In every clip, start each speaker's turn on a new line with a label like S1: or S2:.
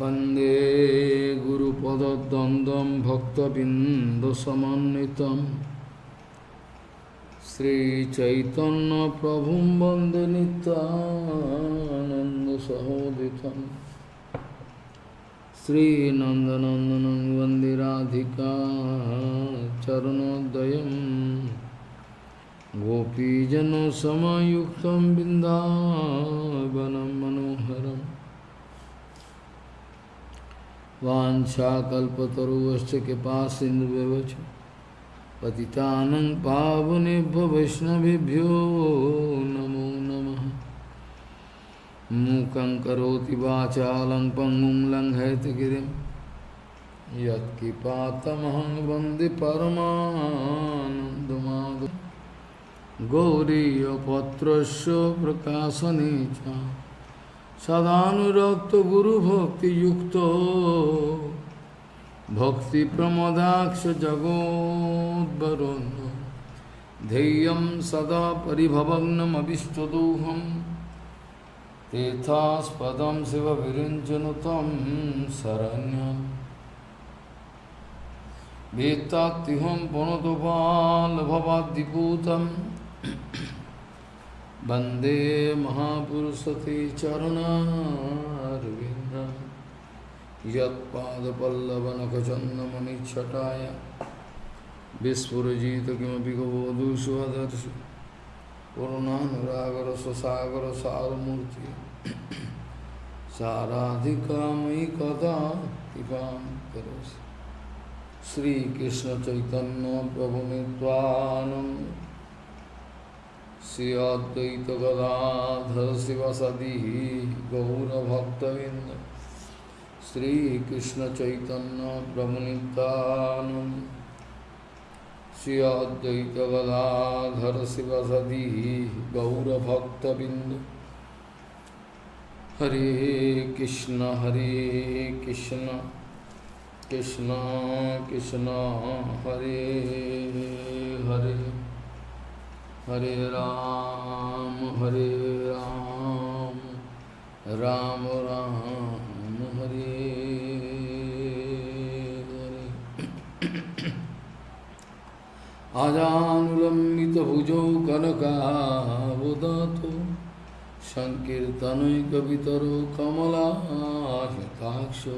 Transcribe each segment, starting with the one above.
S1: वंदे गुरुपदद्वन्द्वं भक्तबिन्दुसमन्वितं श्रीचैतन्यप्रभुं वन्दे नित्यानन्दसहोदितं श्रीनन्दनन्दनं वन्दे राधिका चरणोदयं गोपीजनसमयुक्तं बिन्दावनं मनोहरम् वाञ्छाकल्पतरुश्च कृपासिन्धुव्यवच पतितानं पावनेभ्यो वैष्णवेभ्यो नमो नमः। मूकं करोति वाचालं पङ्गुं लङ्घयतिगिरिं यत्किपातमहं वन्दे परमानन्दमाधवं। गौरीयपत्रस्य प्रकाशने च सदानुरक्त गुरुभक्तियुक्तो भक्तिप्रमदाक्ष जगोद्वरुण्य ध्येयं सदा परिभवग्नमभिष्टदोहं तीर्थास्पदं शिवविरञ्जनुतं शरण्यं वेत्तात्तिहं पुनतपालभवाद्दिपूतं वंदे महापुरुषते चरणारविन्दं यत्पादपल्लवनखचन्दमनिच्छटाय विस्फुरजित किमपि गबोधु स्वदर्शि पूर्णानुरागर स्वसागर सारमूर्ति साराधिका मयि कदा कृपां करोसि। श्रीकृष्ण चैतन्य प्रभु नित्यानन्द श्री अद्वैत गदाधर शिवसदि गौरभक्तवृंद श्रीकृष्ण चैतन्य प्रभु नित्यानंद श्री अद्वैत गदाधर शिवसदि गौरभक्तवृंद। हरे कृष्ण कृष्ण कृष्ण हरे हरे हरे राम राम राम हरे हरे। आजानुलंबित भुजौ कनकावदातो संकीर्तनैकवितरो कमलायताक्षो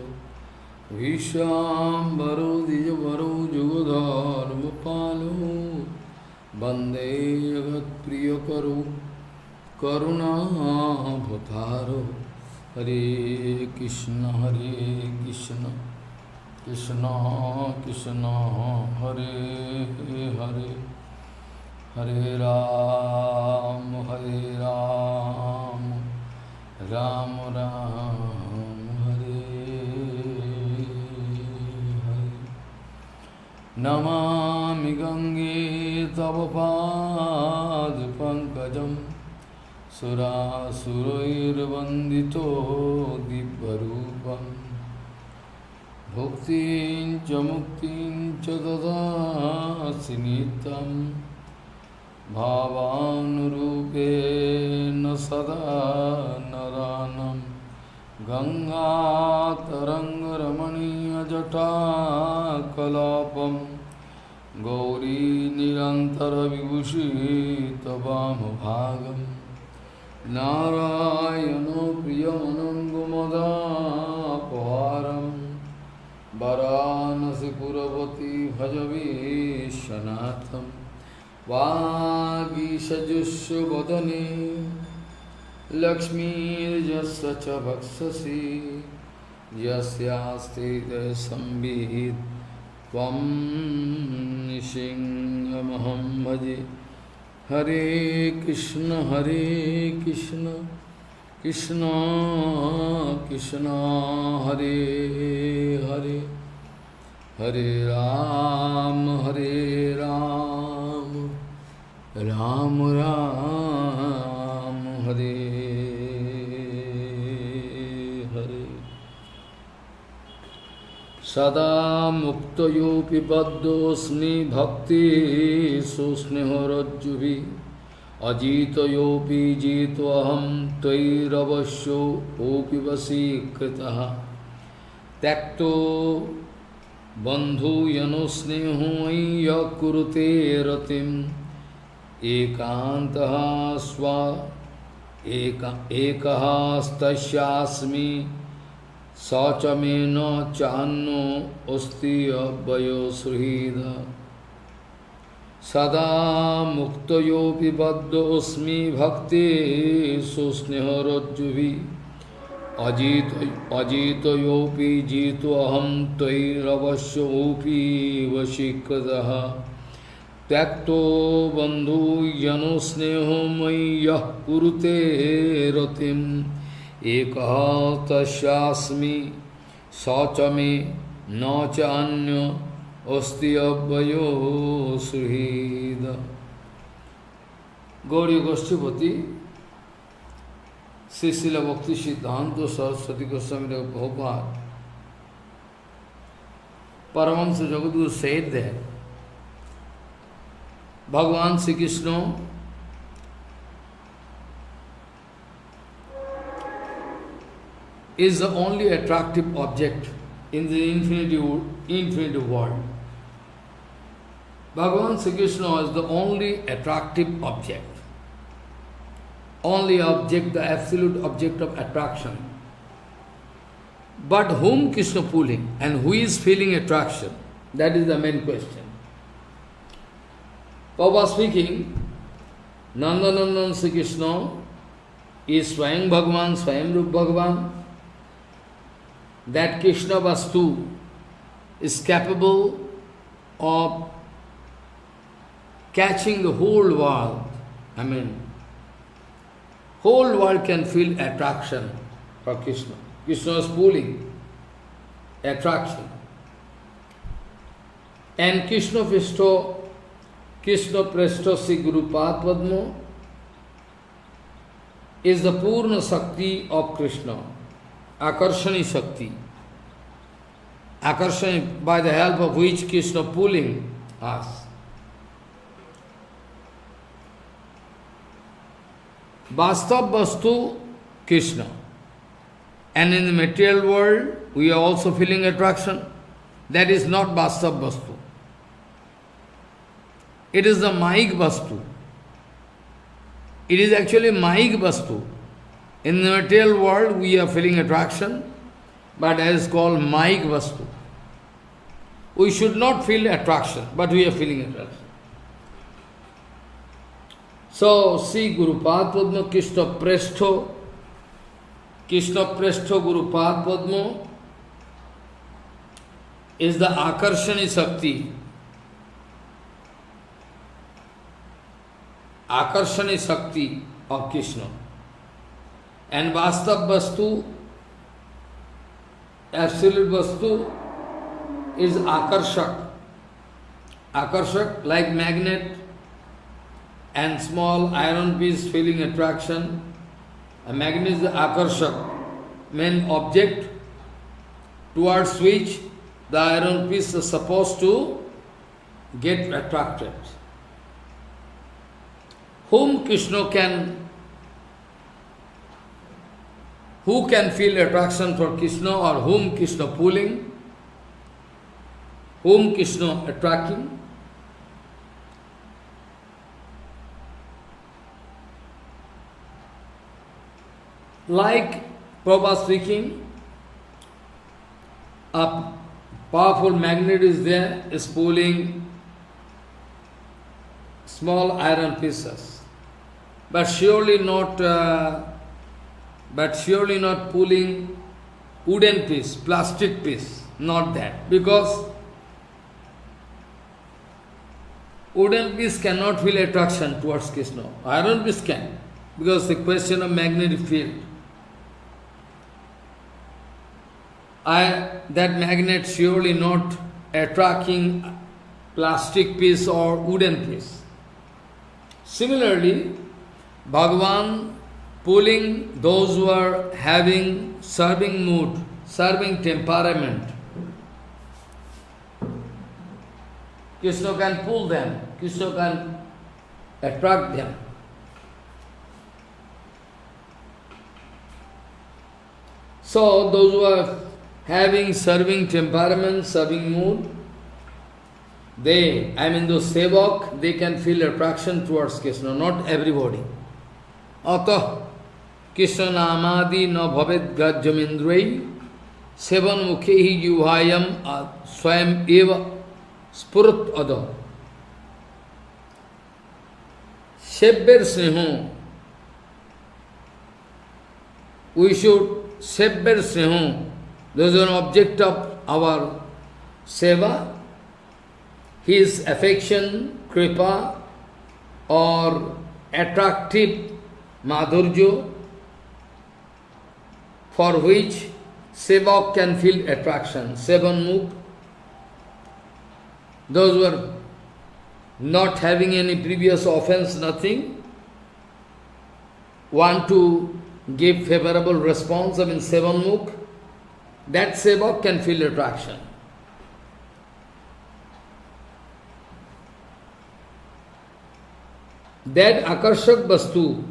S1: विश्वाम्बरो द्विजवरो जुगधर्मपालो वंदे जगत्प्रियकरो करुणाभतारो। हरे कृष्ण कृष्ण कृष्ण हरे हरे हरे राम राम राम हरे हरे। नमामि गंगे तव पाद पंकजं सुरासुरैर्वन्दितो दिव्यरूपं भुक्तिं च मुक्तिं च ददासि नित्यं भावानुरूपेण सदा नरानं। गंगातरङ्गरमणीयजटाकलापं गौरी निरन्तरविभूषितवामभागं नारायणो प्रियमनङ्गमदापहारं वाराणसीपुरवती भज विश्वनाथं। वागीषजुष्वदने लक्ष्मीर्यस्य च वक्षसि यस्यास्ति संवित् त्वं नृसिंहमहं भजे। हरे कृष्ण कृष्ण कृष्ण हरे हरे हरे राम राम राम हरे हरे। सदा मुक्तयोऽपि बद्धोऽस्मि भक्ति सुस्नेहरज्जुभिः अजितयोऽपि जितोऽहं त्वयिरवश्योऽपि वशीकृतः त्यक्तो बंधु यनो स्नेहो य कुरुते रतिम एकांतः स्वा एकस्तस्यास्मि स च मे न चान्नो अस्ति अव्ययो सुहृद सदा मुक्तयोऽपि बद्धोऽस्मि भक्ति सुस्नेहरज्जुभिः अजितयोऽपि जितोऽहं त्वयिरवश्योऽपि वशीकृतः त्यक्तो बन्धुजनो स्नेहो मयि यः कुरुते रतिम् एकः तस्यास्मि स च मे न च अन्यो अस्ति अव्ययो सुहृद। गौरी गोष्ठीपति श्री शिल भक्ति सिद्धांत Saraswati Goswami Prabhupada Paramahamsa Jagadguru said that Bhagavan Sri Krishna is the only attractive object in the infinite world. Bhagavan Sri Krishna is the only attractive object. Only object, the absolute object of attraction. But whom Krishna pulling and who is feeling attraction? That is the main question. Prabhupada speaking, Nandanandan Sri Krishna is Swayam Bhagavan, Swayam Rup Bhagavan. That Krishna Vastu is capable of catching the whole world. Whole world can feel attraction for Krishna. Krishna is pulling attraction. And Krishna Prishto Sri Guru Padma is the Purna Sakti of Krishna. Akarshani Shakti. Akarshani, by the help of which Krishna pulling us. Vastav Vastu Krishna. And in the material world, we are also feeling attraction. That is not Vastav Vastu. It is the Mayik Vastu. It is actually Mayik Vastu. In the material world, we are feeling attraction, but that is called Mayik Vastu. We should not feel attraction, but we are feeling attraction. So, see Guru Padma Krishna Prestho Guru Padma is the Akarshani Shakti. Akarshani Shakti of Krishna. And Vastav Vastu, absolute Vastu, is Akarshak. Akarshak, like magnet and small iron piece feeling attraction. A magnet is the Akarshak, main object towards which the iron piece is supposed to get attracted. Who can feel attraction for Krishna, or whom Krishna pulling, whom Krishna attracting? Like Prabhupada speaking, a powerful magnet is there, is pulling small iron pieces, but surely not pulling wooden piece, plastic piece, not that. Because wooden piece cannot feel attraction towards Krishna. Iron piece can, because the question of magnetic field. That magnet surely not attracting plastic piece or wooden piece. Similarly, Bhagavan pulling those who are having serving mood, serving temperament. Krishna can pull them, Krishna can attract them. So those who are having serving temperament, serving mood, those sevak, they can feel attraction towards Krishna, not everybody. Atah Krishna namadi na bhavet gajjamindrai sevan mukhehi yuhayam swayam eva spurut ada. Sebber sneho. We should sebber sneho. Those are an object of our seva, his affection, kripa, or attractive madhurjo, for which sevak can feel attraction. Sevan mukh. Those who are not having any previous offense, nothing, want to give favorable response, sevan mukh, that sevak can feel attraction. That akarshak vastu,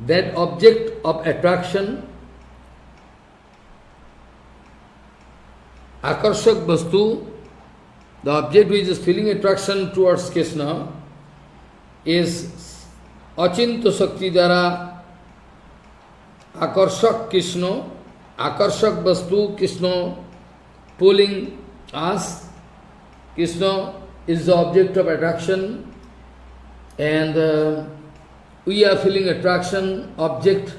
S1: that object of attraction, akarshak vastu, the object which is feeling attraction towards Krishna, is achinta sakti dara akarshak Krishna, akarshak vastu, Krishna pulling us. Krishna is the object of attraction, and we are feeling attraction, object.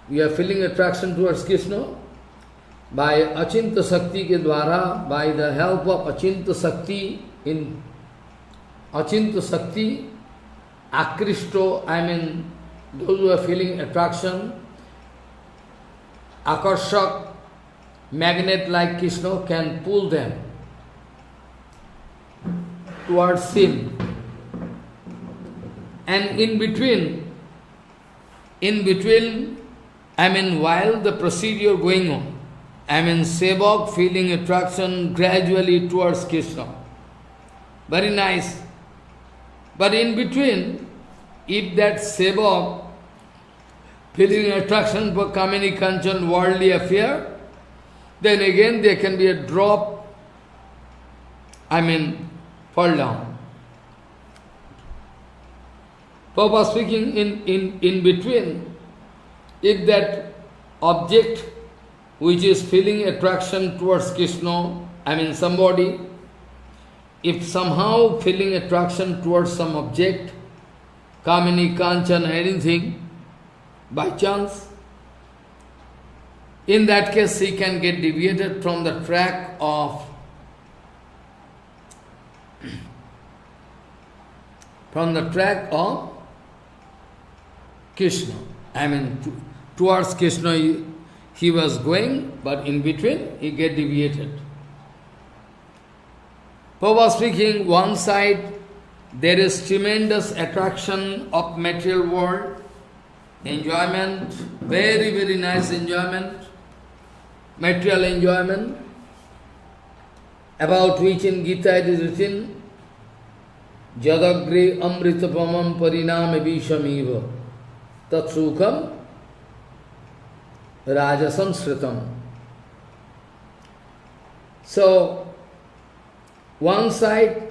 S1: We are feeling attraction towards Krishna by achinta sakti ke dwara, by the help of achinta sakti. In achinta sakti, akrishto, those who are feeling attraction, akarshak, magnet like Krishna, can pull them towards him. And in between, while the procedure going on, sevak feeling attraction gradually towards Krishna. Very nice. But in between, if that sevak feeling attraction for kamini kanchan, worldly affair, then again there can be a drop, fall down. Prabhupada speaking, in between, if that object which is feeling attraction towards Krishna, somebody, if somehow feeling attraction towards some object, kamini, kanchan, anything, by chance, in that case he can get deviated from the track of Krishna. Towards Krishna he was going, but in between he get deviated. Prabhupada speaking, one side there is tremendous attraction of material world, enjoyment, very, very nice enjoyment, material enjoyment, about which in Gita it is written, Jadagre amritapamam parinam vishamiva tatsukam rajasamsritam. So, one side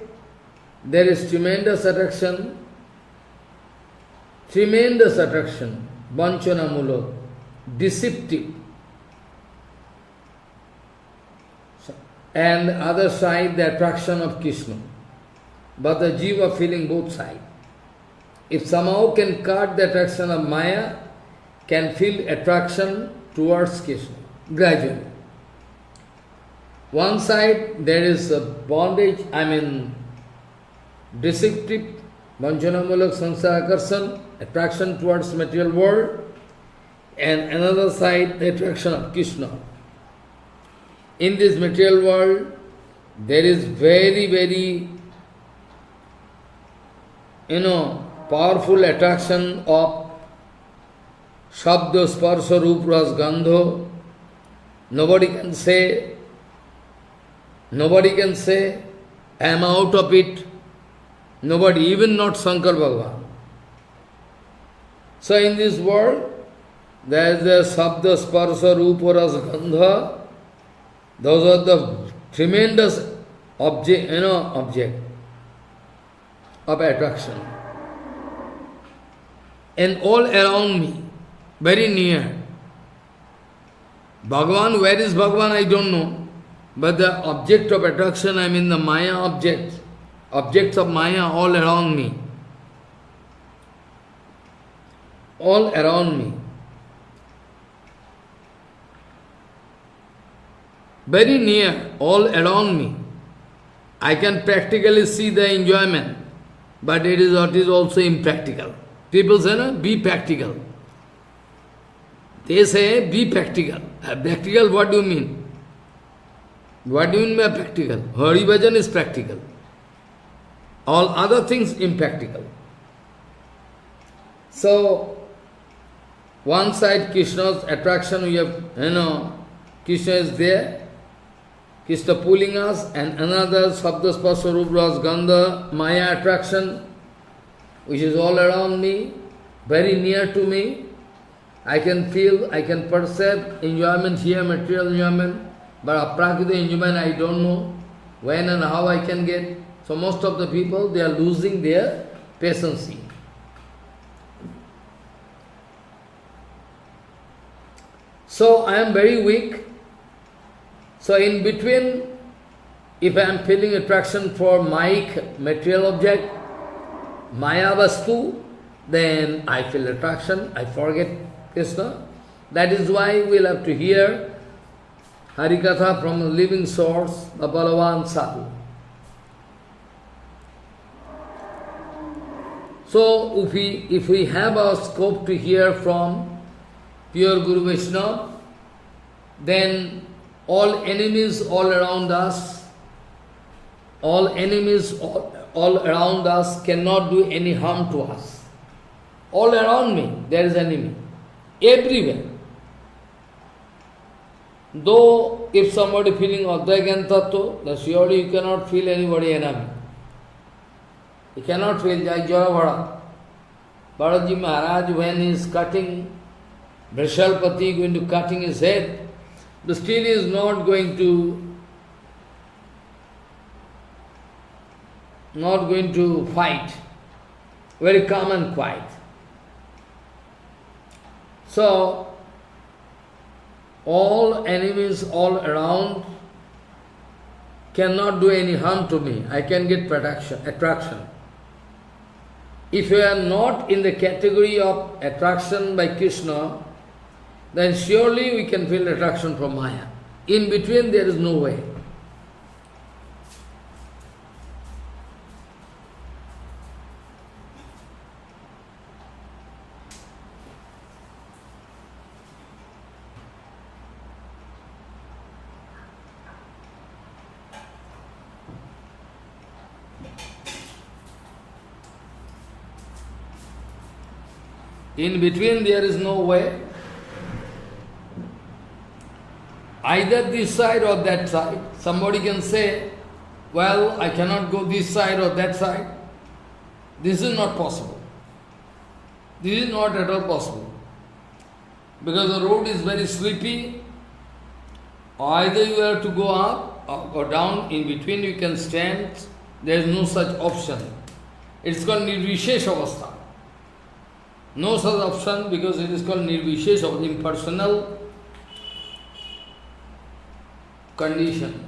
S1: there is tremendous attraction, vanchana mulak, deceptive. And other side the attraction of Krishna. But the jiva feeling both sides. If somehow can cut the attraction of Maya, can feel attraction towards Krishna, gradually. One side there is a bondage, deceptive, vanjanamulak samsara akarsan, attraction towards material world, and another side the attraction of Krishna. In this material world, there is very, very powerful attraction of Shabda, Sparsha, Rup, Ras, Gandho. Nobody can say, I am out of it. Nobody, even not Shankar Bhagavan. So in this world, There is the Sabda, Sparsha, Rupa, Rasa, Gandha. Those are the tremendous object of attraction. And all around me, very near. Bhagavan, where is Bhagavan, I don't know. But the object of attraction, I mean the Maya objects of Maya all around me. All around me. Very near, all around me. I can practically see the enjoyment, but it is also impractical. People say, no, be practical. They say, be practical. Practical, what do you mean? What do you mean by practical? Hari Bhajan is practical. All other things impractical. So, one side Krishna's attraction, we have, Krishna is there, Krishna pulling us, and another Sabda, Sparsha, Rupa, Rasa, Gandha, Maya attraction, which is all around me, very near to me. I can feel, I can perceive enjoyment here, material enjoyment, but aprakrita enjoyment I don't know when and how I can get. So most of the people, they are losing their patience. So I am very weak. So in between, if I am feeling attraction for Maya, material object, Maya Vastu, then I feel attraction, I forget Krishna. That is why we'll have to hear Harikatha from a living source, the Balavan Sadhu. So if we have our scope to hear from pure Guru Vaishnava, then all enemies all around us, all enemies all around us cannot do any harm to us. All around me there is enemy. Everywhere. Though if somebody feeling Advaita Tattva, then surely you cannot feel anybody enemy. You cannot feel Jai Jara Bhara. Bharaji Maharaj, when he is cutting, Vrishalpati going to cutting his head, but still he is not going to fight. Very calm and quiet. So, all enemies all around cannot do any harm to me. I can get attraction. If you are not in the category of attraction by Krishna, then surely we can feel attraction from Maya. In between there is no way. In between there is no way. Either this side or that side. Somebody can say, well, I cannot go this side or that side. This is not possible. This is not at all possible. Because the road is very sleepy. Either you have to go up or down. In between you can stand. There is no such option. It's called Nirvishesh Avastha. No such option because it is called Nirvishesh of impersonal condition.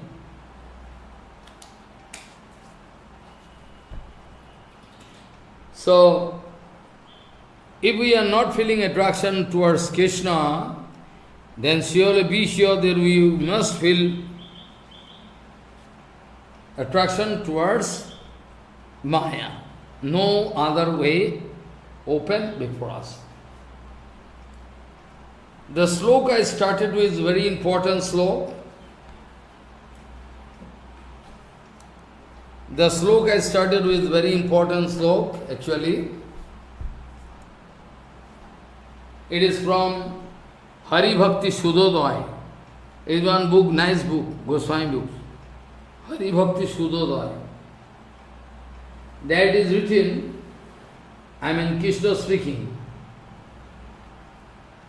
S1: So, if we are not feeling attraction towards Krishna, then surely be sure that we must feel attraction towards Maya. No other way open before us. The sloka I started with is very important sloka. The sloka I started with very important sloka, actually. It is from Hari Bhakti Sudhodaya. It is one book, nice book, Goswami book. Hari Bhakti Sudhodaya. That is written, I mean Krishna speaking.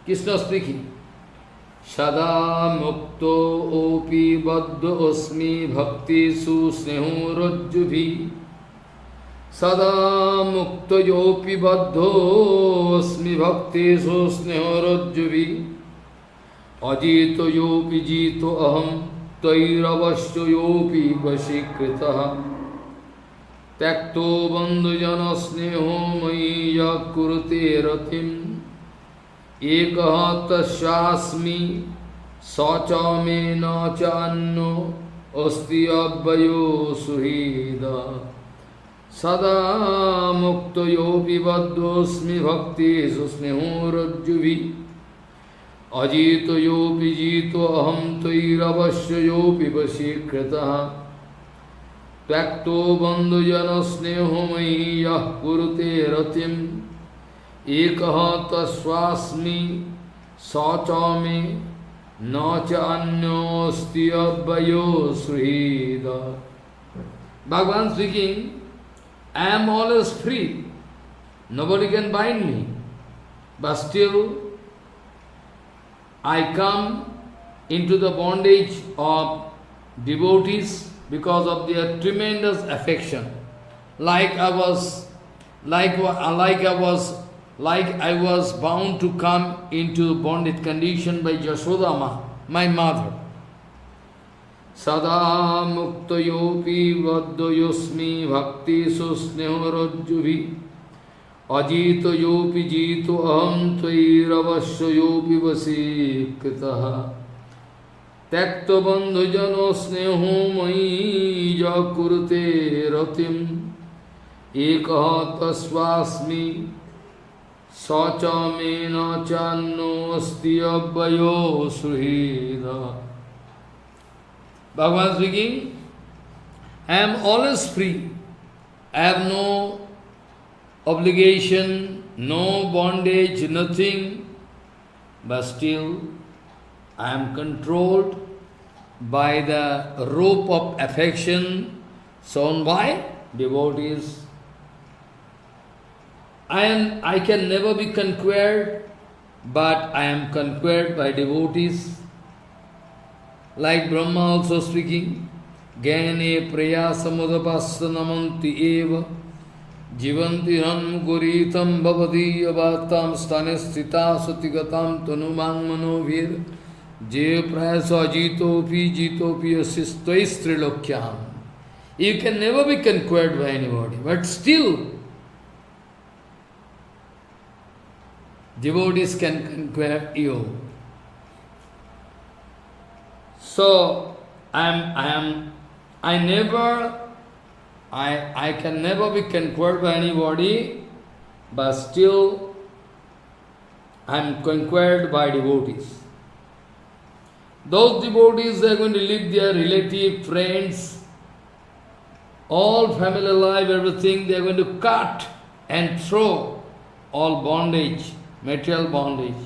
S1: Krishna speaking. Sada mukto opi baddho osmi bhakti su sneho rajjubhi. Sada mukto yopi baddho osmi bhakti su sneho rajjubhi. Ajito yopi jito aham tairavasya yopi vashikritaha. Takto bandhu jana sneho maya kurute ratim. Ekaha tashyasmi sacha me na channo asti abhayo suhida. Sada mukto yopi baddhosmi bhakti susneho rajjuvi. Ajito yopi jito aham tairavasya yopi vashikritaha. Takto bandhu jana sneho maya kurute ratim. Ekaha tasvasmi sacha me nacha anyo asti abhayo srihida. Bhagavan speaking, I am always free. Nobody can bind me. But still, I come into the bondage of devotees because of their tremendous affection. Like I was bound to come into bondage condition by Yashoda, my mother. Sada mukta yopi vaddho yosmi bhakti susneho rajjuvi. Ajito yopi jito aham tvairavasya yopi vasikritaha. Takto bandhu jano sneho mai jakurte ratim. Ekaha tasvasmi sacha me na channo asti abhayo suhida. Bhagavan speaking, I am always free. I have no obligation, no bondage, nothing. But still, I am controlled by the rope of affection shown by devotees. I can never be conquered, but I am conquered by devotees. Like Brahma also speaking, Gyane prayasamudapassa namanti eva jivanti ham guritam bhavadiya bhattam stane sthita satigatam tanumang manovir je prayasa jitopi asistvais trilokyam. You can never be conquered by anybody, but still devotees can conquer you. So I can never be conquered by anybody, but still I am conquered by devotees. Those devotees, they are going to leave their relative, friends, all family life, everything, they are going to cut and throw all bondage, material bondage.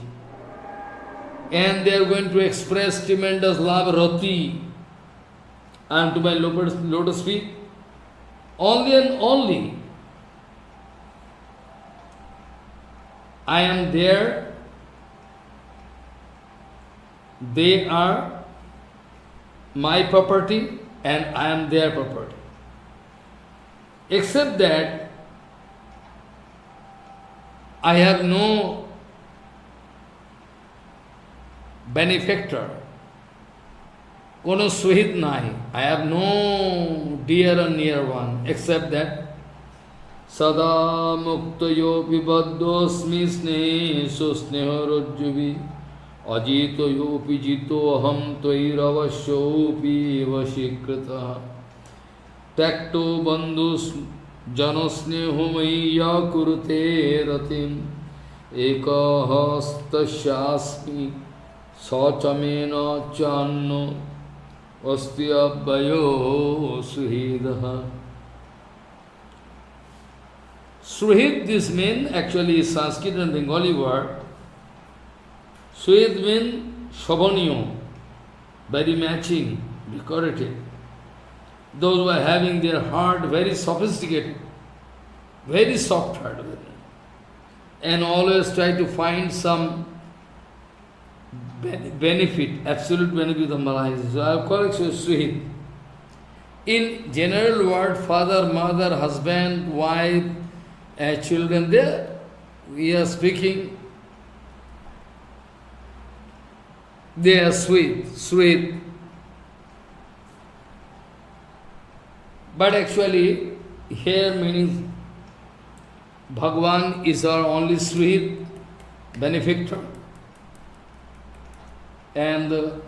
S1: And they are going to express tremendous love, rati, unto my lotus feet. Only and only I am there. They are my property and I am their property. Except that I have no benefactor, kono suhit nahi. I have no dear or near one, except that sada mukta yopi baddhosmi sneho sneho rajjuvi ajito yopi jito aham tvairavasyopi vashikritaha takto bandhus janosneho maya kurute ratim ekahastashyasmi Sachamena channo asti abhayo suhidaha. Suhid, this means actually Sanskrit and Bengali word. Suhid means shobhaniyo, very matching, decorative. Those who are having their heart very sophisticated, very soft heart, and always try to find some benefit, absolute benefit of Malaya. So I have called it Suhit. In general word, father, mother, husband, wife, children, there we are speaking, they are sweet. But actually, here meaning Bhagavan is our only sweet benefactor. And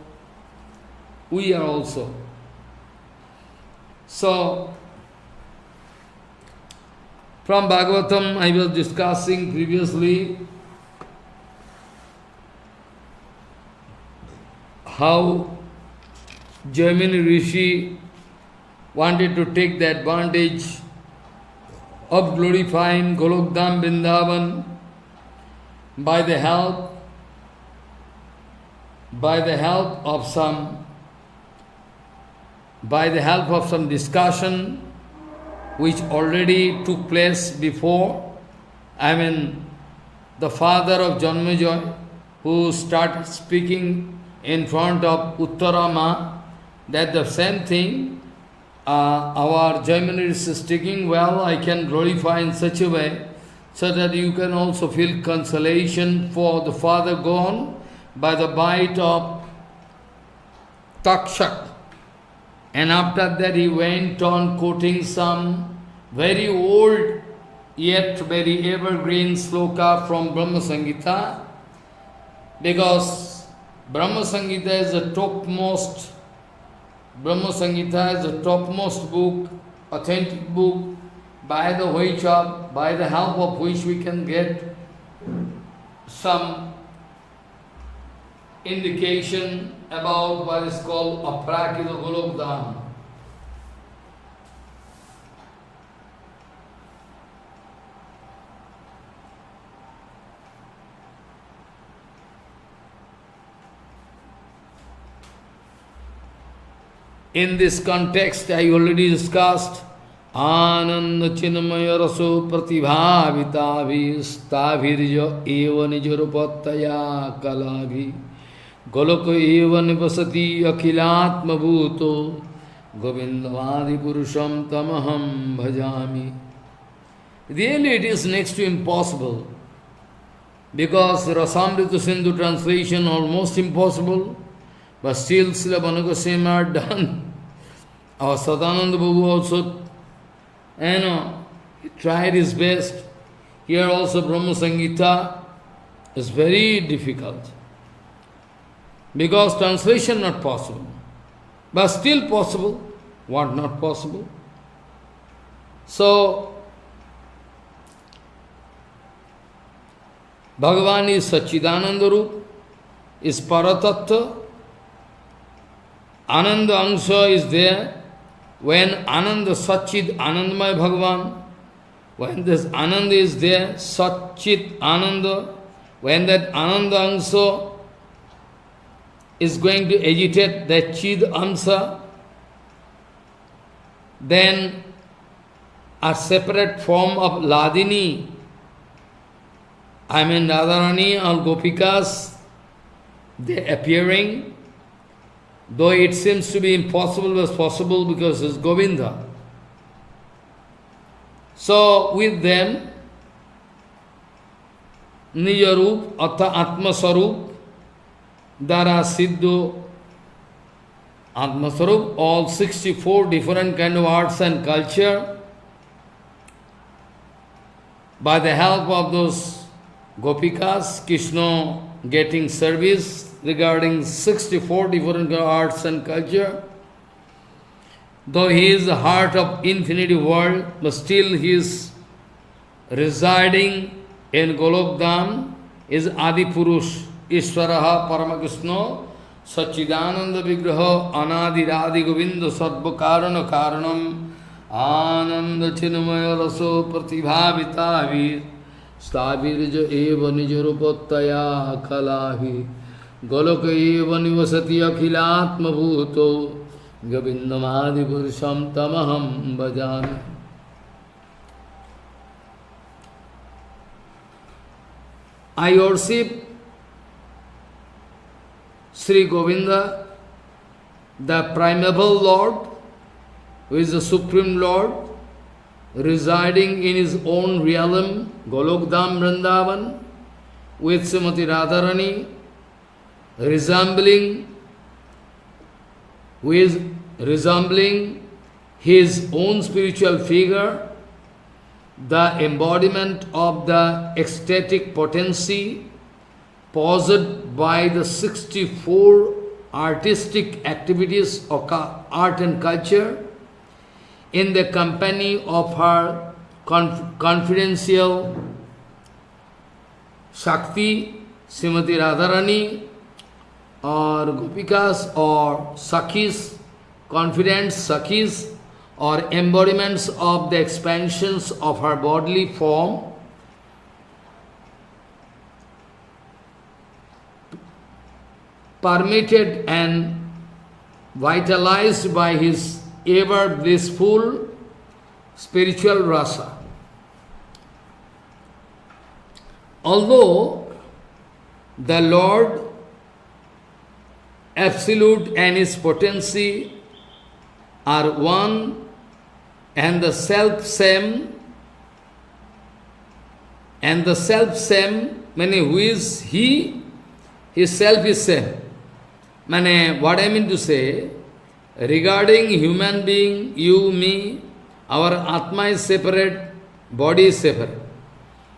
S1: we are also. So, from Bhagavatam I was discussing previously how Jaimini Rishi wanted to take the advantage of glorifying Golokdham Vrindavan by the help of some discussion which already took place before. I mean, the father of Janmejoy, who started speaking in front of Uttarama, that the same thing our Jaimini is taking, well, I can glorify in such a way so that you can also feel consolation for the father gone by the bite of Takshak. And after that he went on quoting some very old yet very evergreen sloka from Brahma Samhita, because Brahma Samhita is the topmost book, authentic book, by the help of which we can get some indication about what is called Aprakita Golokdham. In this context, I already discussed Ananda Chinmaya Raso Pratibhavitavi Stavirja Eva Nijarupattaya Kalabhi Goloko Eva Nivasati Akhilatma Bhuto Govindavadi Purusham Tamaham Bhajami. Really it is next to impossible, because Rasamrita Sindhu translation almost impossible, but still Srila Bhanagoswami are done. Our Sadananda Babu also, he tried his best. Here also Brahma Samhita is very difficult, because translation not possible. But still possible. What not possible? So, Bhagavan is Satchidananda Rup, is Paratattva. Ananda Angsha is there. When Ananda Satchid Anandamaya Bhagavan, when this Ananda is there, Satchit Ananda, when that Ananda Angsha is going to agitate that Chid Amsa, then a separate form of Ladini, I mean Radharani or Gopikas, they appearing, though it seems to be impossible, was possible because it's Govinda. So with them, Nijarup, Atha Atma Sarup, Dara Siddhu, Atma Sarup, all 64 different kind of arts and culture, by the help of those Gopikas, Krishna getting service regarding 64 different arts and culture. Though he is the heart of infinity world, but still he is residing in Golokdham, is Adi Purush, Ishvaraha Paramakrishna, Satchidananda Vigraha, Anadi Radhi Govinda Sarva Karana Karanam, Ananda Chinmaya Raso Pratibhavitavi, Stavirja Eva Nijarupattaya Kalahi, Goloka Eva Nivasati Akhilatma Bhuto, Govindamadi Purusham Tamaham Bhajami. I worship Sri Govinda, the primeval Lord, who is the Supreme Lord, residing in his own realm, Golokdham Vrindavan, with Srimati Radharani, resembling his own spiritual figure, the embodiment of the ecstatic potency possessed by the 64 artistic activities of art and culture, in the company of her confidential Shakti, Srimati Radharani, or Gopikas, or Sakhis, confident Sakhis, or embodiments of the expansions of her bodily form, permitted and vitalized by his ever blissful spiritual rasa. Although the Lord Absolute and his potency are one and the self-same, meaning who is he? His self is same. What I mean to say, regarding human being, you, me, our Atma is separate, body is separate.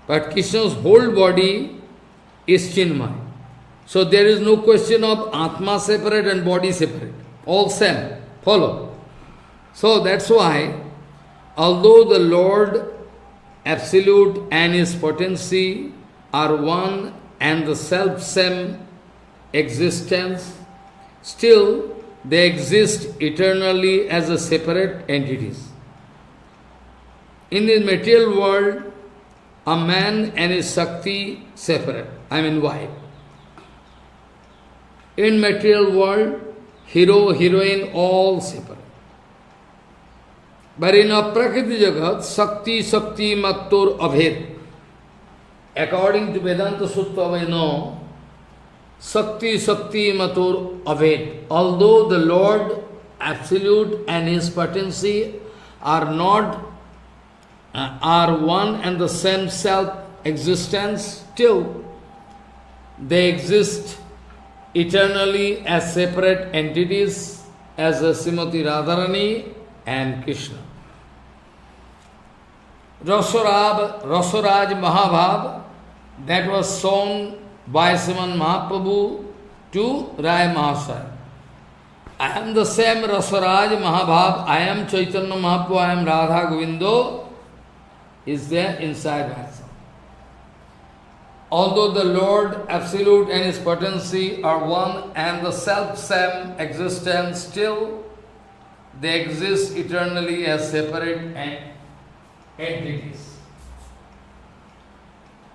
S1: But Krishna's whole body is Chinmay. So there is no question of Atma separate and body separate. All same. Follow. So that's why, although the Lord Absolute and his potency are one and the self-same existence, still they exist eternally as a separate entities. In the material world, a man and his Shakti separate. Why? In material world, hero, heroine, all separate. But in a Prakriti Jagat, Shakti Mattur Abhed. According to Vedanta Sutta, we know, Shakti Mattur Abhed. Although the Lord Absolute and his potency are one and the same self-existence, still they exist eternally as separate entities as Srimati Radharani and Krishna. Rasaraj Mahabhav, that was shown by Sriman Mahaprabhu to Rai Mahasaya. I am the same Rasaraj Mahabhav, I am Chaitanya Mahaprabhu, I am Radha Govindo, is there inside myself. Although the Lord Absolute and his potency are one and the self-same existence, still they exist eternally as separate entities.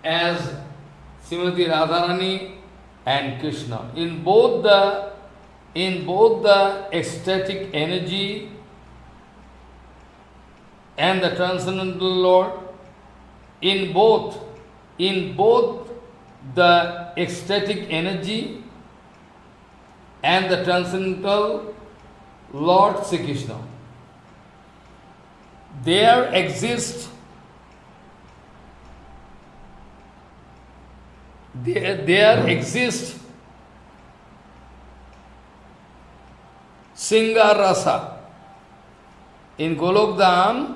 S1: As Srimati Radharani and Krishna. In both the ecstatic energy and the transcendental Lord, in both the ecstatic energy and the transcendental Lord Sri Krishna, there exist Singar Rasa. In Golokdham,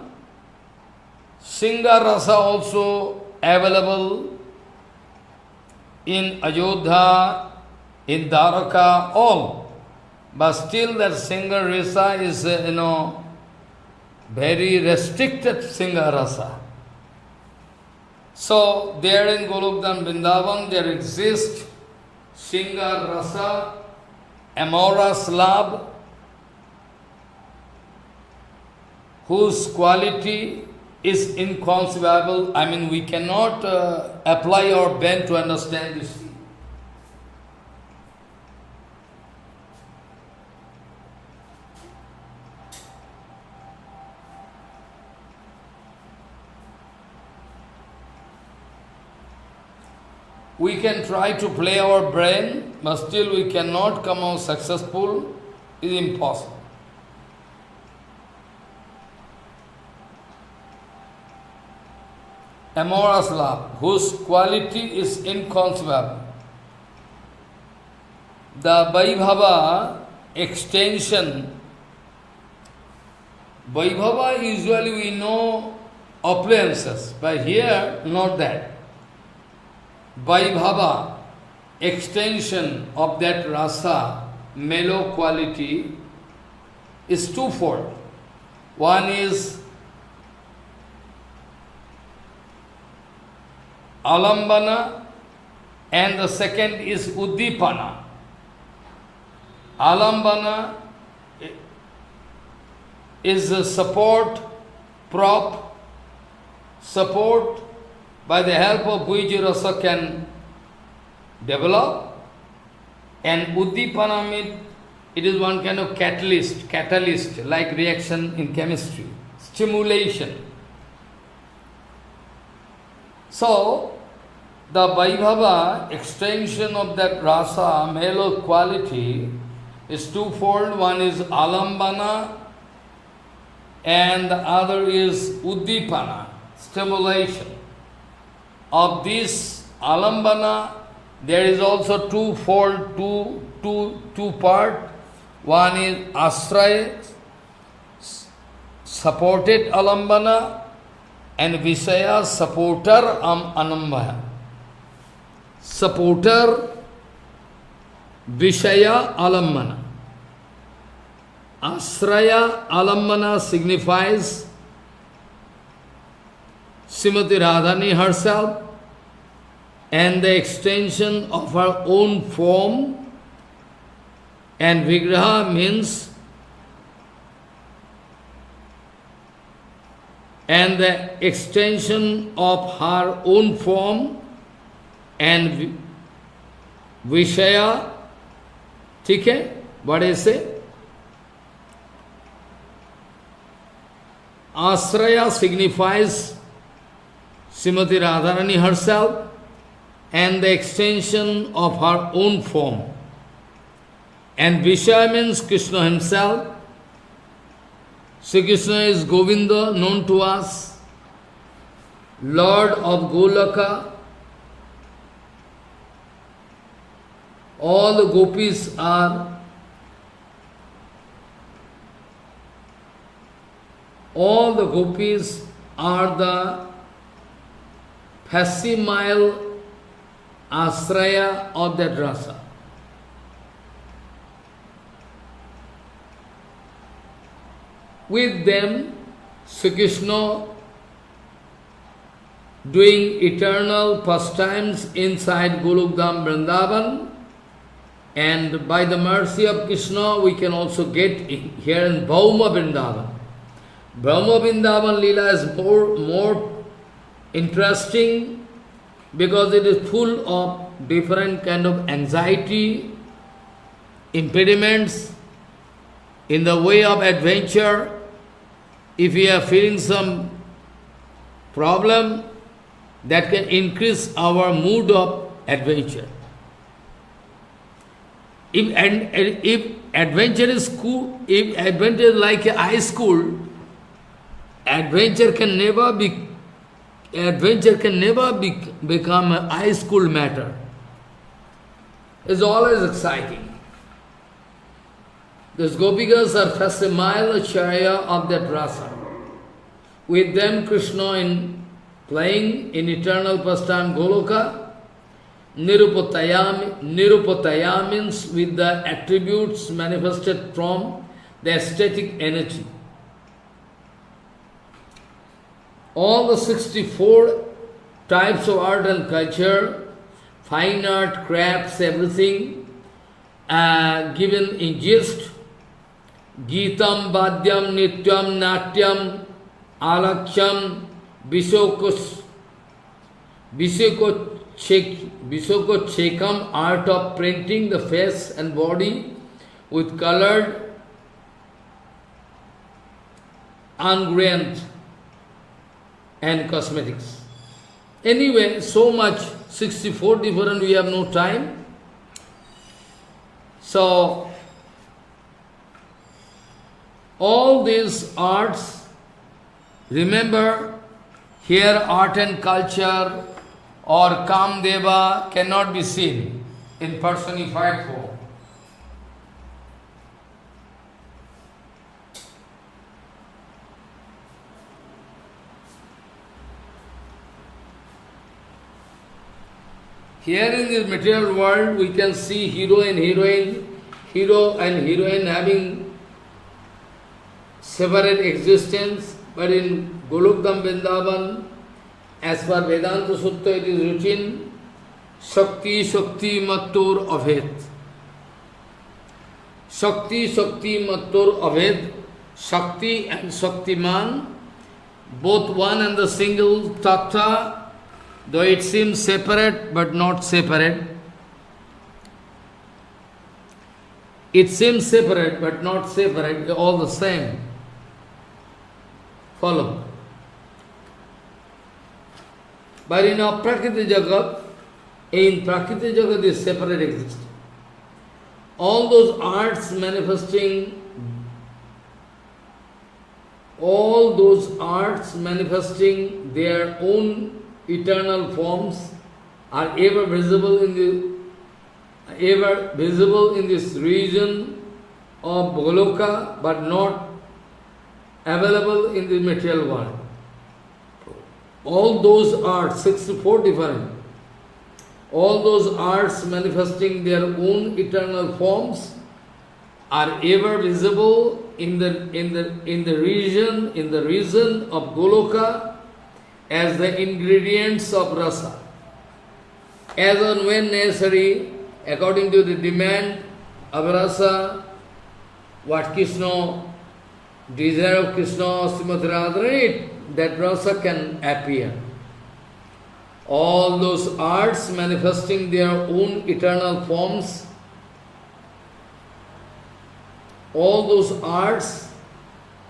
S1: Singar Rasa also available in Ayodhya, in Dwaraka, all. But still that Singar Rasa is, very restricted Singar Rasa. So there in Golokdham Vrindavan there exists Singar Rasa, amorous love, whose quality is inconceivable. We cannot apply our brain to understand this. We can try to play our brain but still we cannot come out successful, is impossible. Amorous love, whose quality is inconceivable. The Vaibhava extension, Vaibhava usually we know appliances, but here not that. Vaibhava, extension of that rasa, mellow quality, is twofold. One is alambana and the second is uddipana. Alambana is a support, prop, support by the help of which rasa can develop, and uddipana means it is one kind of catalyst like reaction in chemistry, stimulation. So, the Vaibhava extension of that rasa, mellow quality, is twofold. One is alambana and the other is uddipana, stimulation. Of this alambana, there is also twofold, two part. One is asraya, supported alambana, and Visaya, supporter anambaya. Supporter Vishaya alambana. Asraya alambana signifies Srimati Radhani herself and the extension of her own form, and Vigraha means and the extension of her own form, and Vishaya, ठीक है, बड़े से Asraya signifies Srimati Radharani herself and the extension of her own form. And Vishaya means Krishna himself. Sri Krishna is Govinda, known to us, Lord of Golaka. All the gopis are the facsimile asraya of that rasa. With them, Sri Krishna doing eternal pastimes inside Golokdham Vrindavan, and by the mercy of Krishna we can also get here in Bhauma Vrindavan. Bhauma Vrindavan Leela is more interesting because it is full of different kind of anxiety, impediments in the way of adventure. If we are feeling some problem, that can increase our mood of adventure. If adventure is cool, if adventure is like a high school, adventure can never become a high school matter. It's always exciting. Those gopikas are first a mile charya of that rasa. With them Krishna in playing in eternal pastime Goloka, Nirupataya means with the attributes manifested from the aesthetic energy. All the 64 types of art and culture, fine art, crafts, everything, given in gist. Geetam, Vadyam, Nityam, Natyam, Alaksham, Visoko art of printing the face and body with colored, ingredient and cosmetics. Anyway, so much, 64 different, we have no time. So, all these arts, remember, here art and culture or Kamdeva cannot be seen in personified form. Here in this material world, we can see hero and heroine having separate existence, but in Golokdam Vrindavan, as per Vedanta Sutta, it is written, Shakti Mattur Aved. Shakti Mattur Aved. Shakti and Shaktiman, both one and the single tattva, though it seems separate but not separate. It seems separate but not separate, they're all the same. Follow. But in our Prakriti Jagat, in Prakriti Jagat is separate existence. All those arts manifesting their own eternal forms are ever visible in this region of Goloka, but not available in the material world. All those arts, 64 different, all those arts manifesting their own eternal forms are ever visible in the region of Goloka as the ingredients of rasa. As and when necessary, according to the demand of rasa, what Krishna, desire of Krishna, Srimati Radharani, that rasa can appear. All those arts manifesting their own eternal forms, all those arts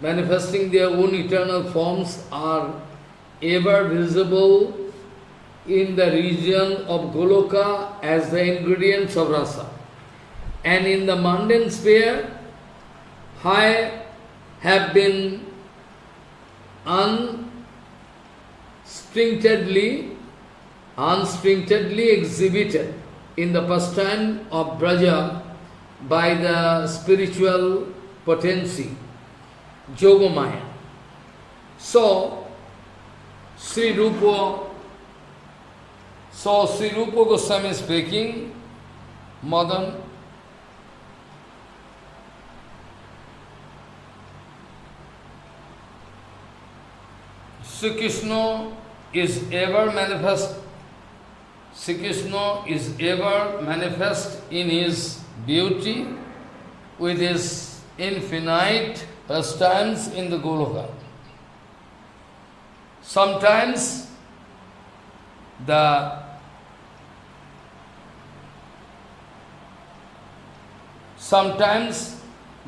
S1: manifesting their own eternal forms are ever visible in the region of Goloka as the ingredients of rasa. And in the mundane sphere, have been unstintedly exhibited in the pastime of Braja by the spiritual potency, Yogamaya. So, Sri Rupa Goswami speaking, Madan, Sri Krishna is ever manifest. Sri Krishna is ever manifest in his beauty with his infinite pastimes in the Goloka. Sometimes the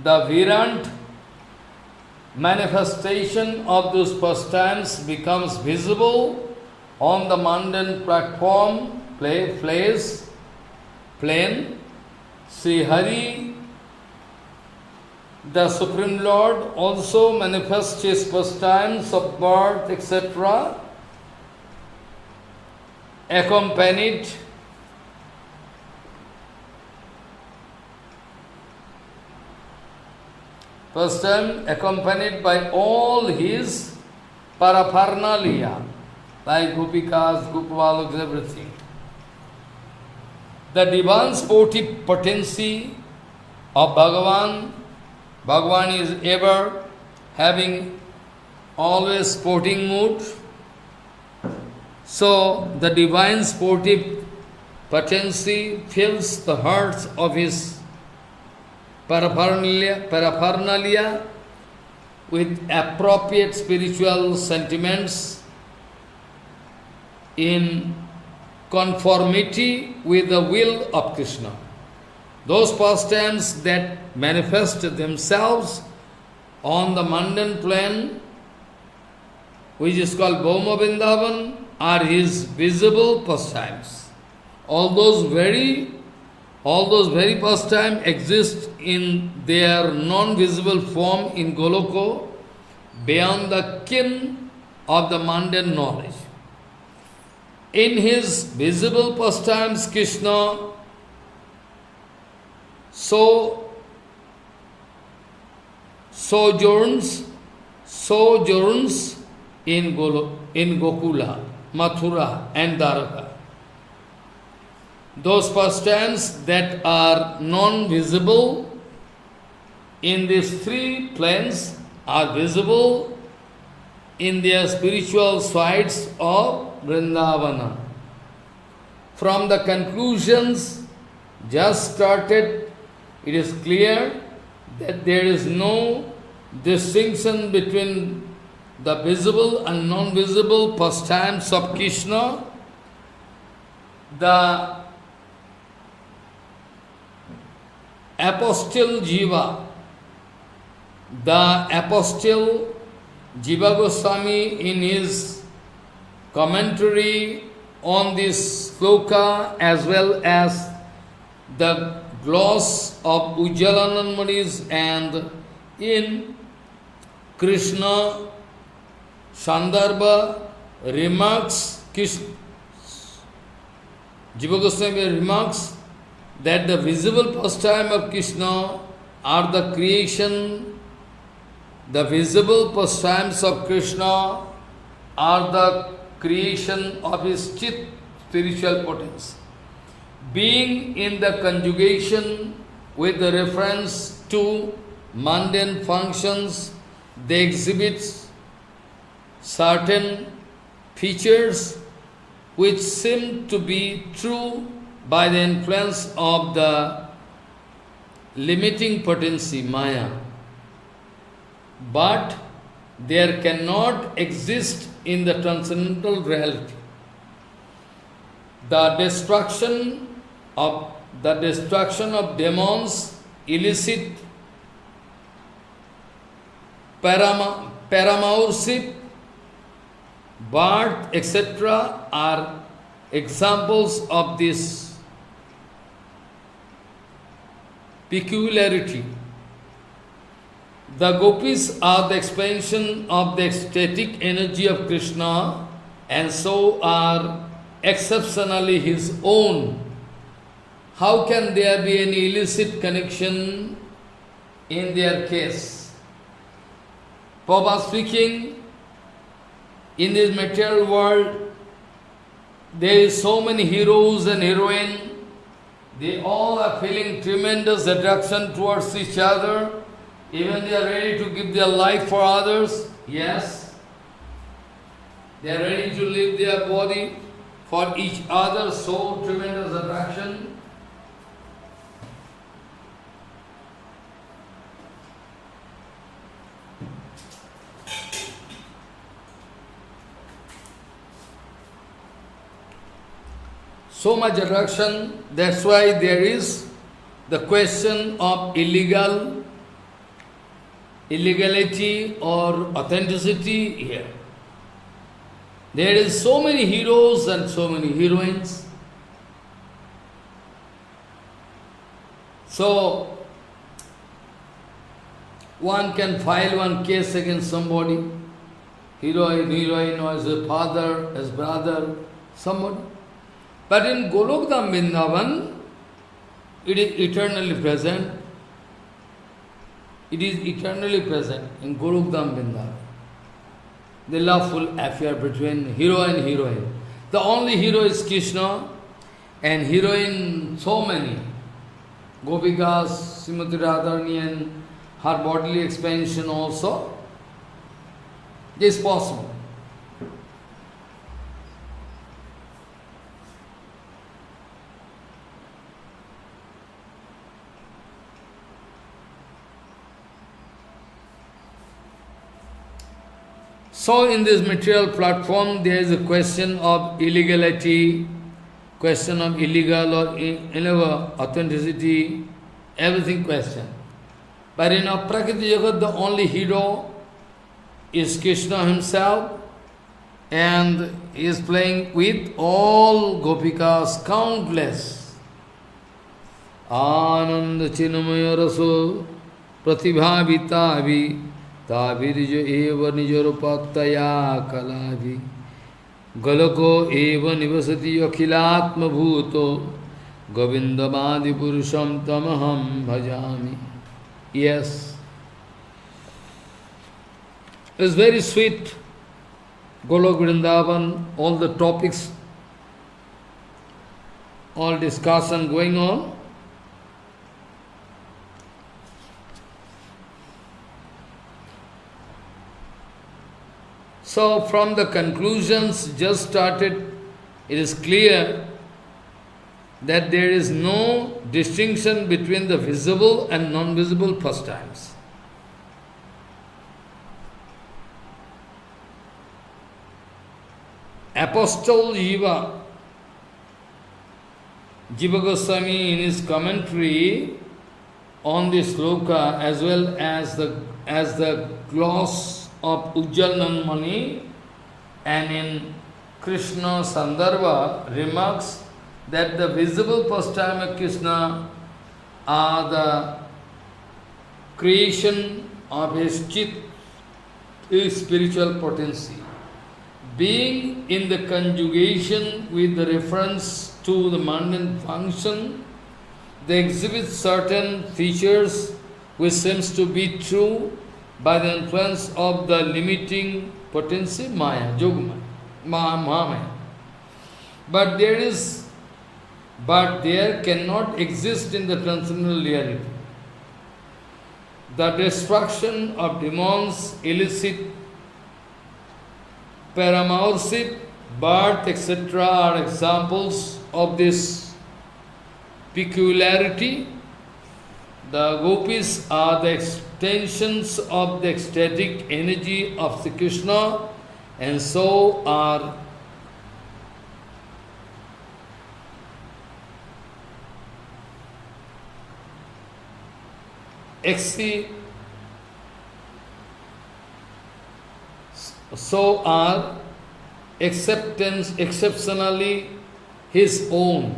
S1: virant manifestation of those pastimes becomes visible on the mundane platform, plane. Sri Hari, the Supreme Lord, also manifests his pastimes of birth, etc., accompanied by all his paraphernalia, like Gopikas, Gopalaks, everything. The divine sportive potency of Bhagavan is ever having always sporting mood. So the divine sportive potency fills the hearts of his paraphernalia with appropriate spiritual sentiments in conformity with the will of Krishna. Those pastimes that manifest themselves on the mundane plane, which is called Bhauma Vrindavan, are his visible pastimes. All those very All those very pastimes exist in their non-visible form in Goloko, beyond the ken of the mundane knowledge. In his visible pastimes, Krishna sojourns in Gokula, Mathura and Dwaraka. Those pastimes that are non-visible in these three planes are visible in their spiritual sides of Vrindavana. From the conclusions just started, it is clear that there is no distinction between the visible and non-visible pastimes of Krishna. The Apostle Jiva Goswami in his commentary on this sloka as well as the gloss of Ujjalanand Munis and in Krishna Sandarbha remarks, Jiva Goswami remarks that the visible pastime of Krishna are the creation, the visible pastimes of Krishna are the creation of his chit, spiritual potency. Being in the conjugation with the reference to mundane functions, they exhibit certain features which seem to be true by the influence of the limiting potency, Maya. But there cannot exist in the transcendental reality. The destruction of demons, illicit, paramaurship, birth, etc. are examples of this peculiarity. The gopis are the expansion of the ecstatic energy of Krishna and so are exceptionally his own. How can there be any illicit connection in their case? Prabhupada speaking, in this material world, there is so many heroes and heroines. They all are feeling tremendous attraction towards each other. Even they are ready to give their life for others. Yes. They are ready to leave their body for each other. So tremendous attraction. So much attraction, that's why there is the question of illegality or authenticity here. There is so many heroes and so many heroines. So, one can file one case against somebody, heroine, or his father, his brother, somebody. But in Golokdam Vrindavan, it is eternally present. It is eternally present in Golokdam Vrindavan. The loveful affair between hero and heroine. The only hero is Krishna and heroine so many. Gopikas, Srimati Radharani and her bodily expansion also. This is possible. So in this material platform, there is a question of illegality, question of illegal or authenticity, everything question. But in Prakriti Jagat, the only hero is Krishna himself, and he is playing with all gopikas, countless. Ananda Chinamaya Raso Pratibhavitavi Tavirjo Eva Nijarupataya Kalavi Galako Eva Nivasati Akhilatma Bhuto Govindamadi Purusham Tamaham Bhajami. Yes, it's very sweet. Golok Vrindavan, all the topics, all discussion going on. So from the conclusions just started, it is clear that there is no distinction between the visible and non-visible pastimes. Apostle Jiva Goswami in his commentary on this sloka as well as the gloss of Ujjal Mani and in Krishna Sandarbha remarks that the visible pastime of Krishna are the creation of his chit, his spiritual potency. Being in the conjugation with the reference to the mundane function, they exhibit certain features which seems to be true by the influence of the limiting potency, Maya, Yogmaya, Mahamaya. But there cannot exist in the transcendental reality. The destruction of demons, illicit, paramoursip, birth, etc. are examples of this peculiarity. The gopis are the extensions of the ecstatic energy of Sri Krishna, and so are exceptionally his own.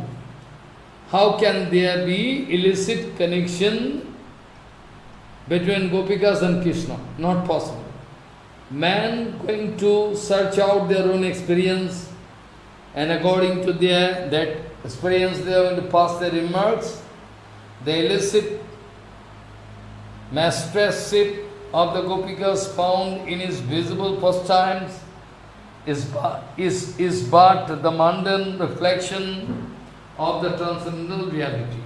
S1: How can there be illicit connection between Gopikas and Krishna? Not possible. Man going to search out their own experience, and according to that experience they are going to pass their remarks. The illicit mastership of the Gopikas found in his visible pastimes is but the mundane reflection of the transcendental reality.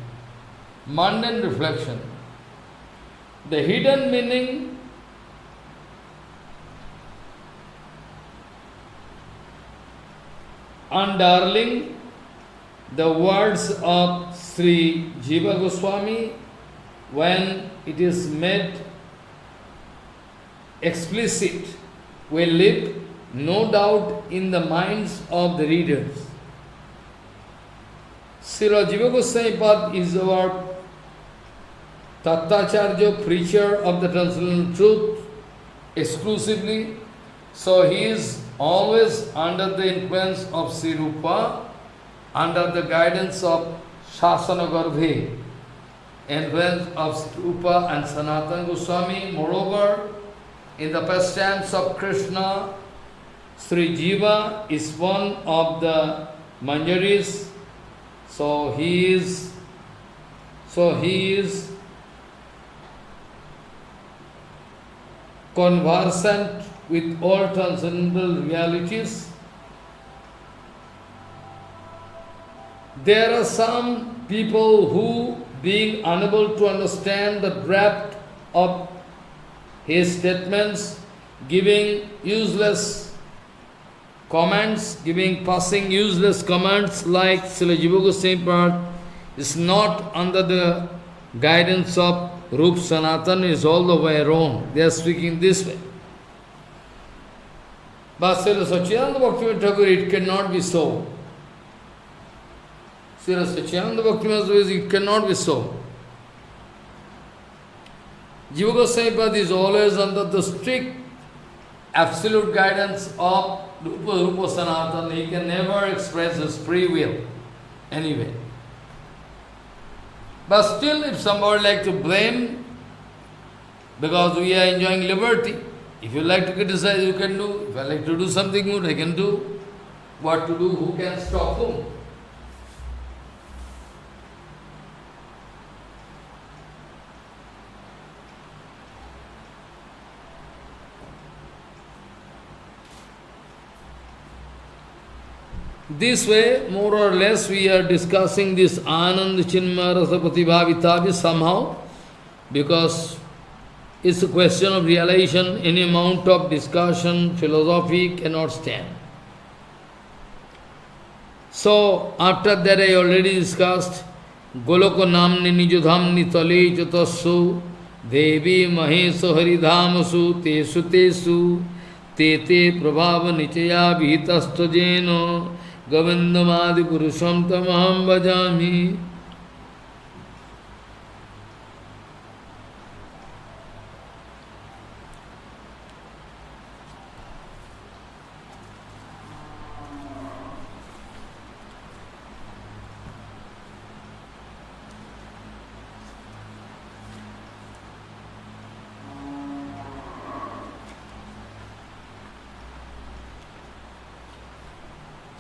S1: Mundane reflection. The hidden meaning undarling the words of Sri Jiva Goswami when it is made explicit will leave no doubt in the minds of the readers. Srila Jiva Goswami Pad is our Tattacharya, preacher of the transcendental truth exclusively. So he is always under the influence of Sri Rupa, under the guidance of Shasana Garbhe, influence of Sri Rupa and Sanatana Goswami. Moreover, in the pastimes of Krishna, Sri Jiva is one of the Manjaris. So he is conversant with all transcendental realities. There are some people who, being unable to understand the depth of his statements, giving useless comments, passing useless comments like Srila Jiva Goswami Pad is not under the guidance of Rup Sanatan, is all the way wrong. They are speaking this way. But Srila Sachidananda Bhaktivinoda Thakur, it cannot be so. Srila Sachidananda Bhaktivinoda Thakur, it cannot be so. Jiva Goswami Pad is always under the strict, absolute guidance of Rupa Sanatana. He can never express his free will anyway. But still, if somebody like to blame, because we are enjoying liberty, if you like to criticize, you can do. If I like to do something good, I can do. What to do, who can stop whom? This way, more or less, we are discussing this Anand Chinmaya Rasa Pratibhavitavi somehow, because it's a question of realization. Any amount of discussion, philosophy cannot stand. So, after that I already discussed Goloko Namni Nijodhamni Tale Chatassu Devi Maheso Haridhamasu Tesu Tesu Tete Prabhava Nichaya Vihitastajeno Govindamadi Purusham Tamaham Bhajami.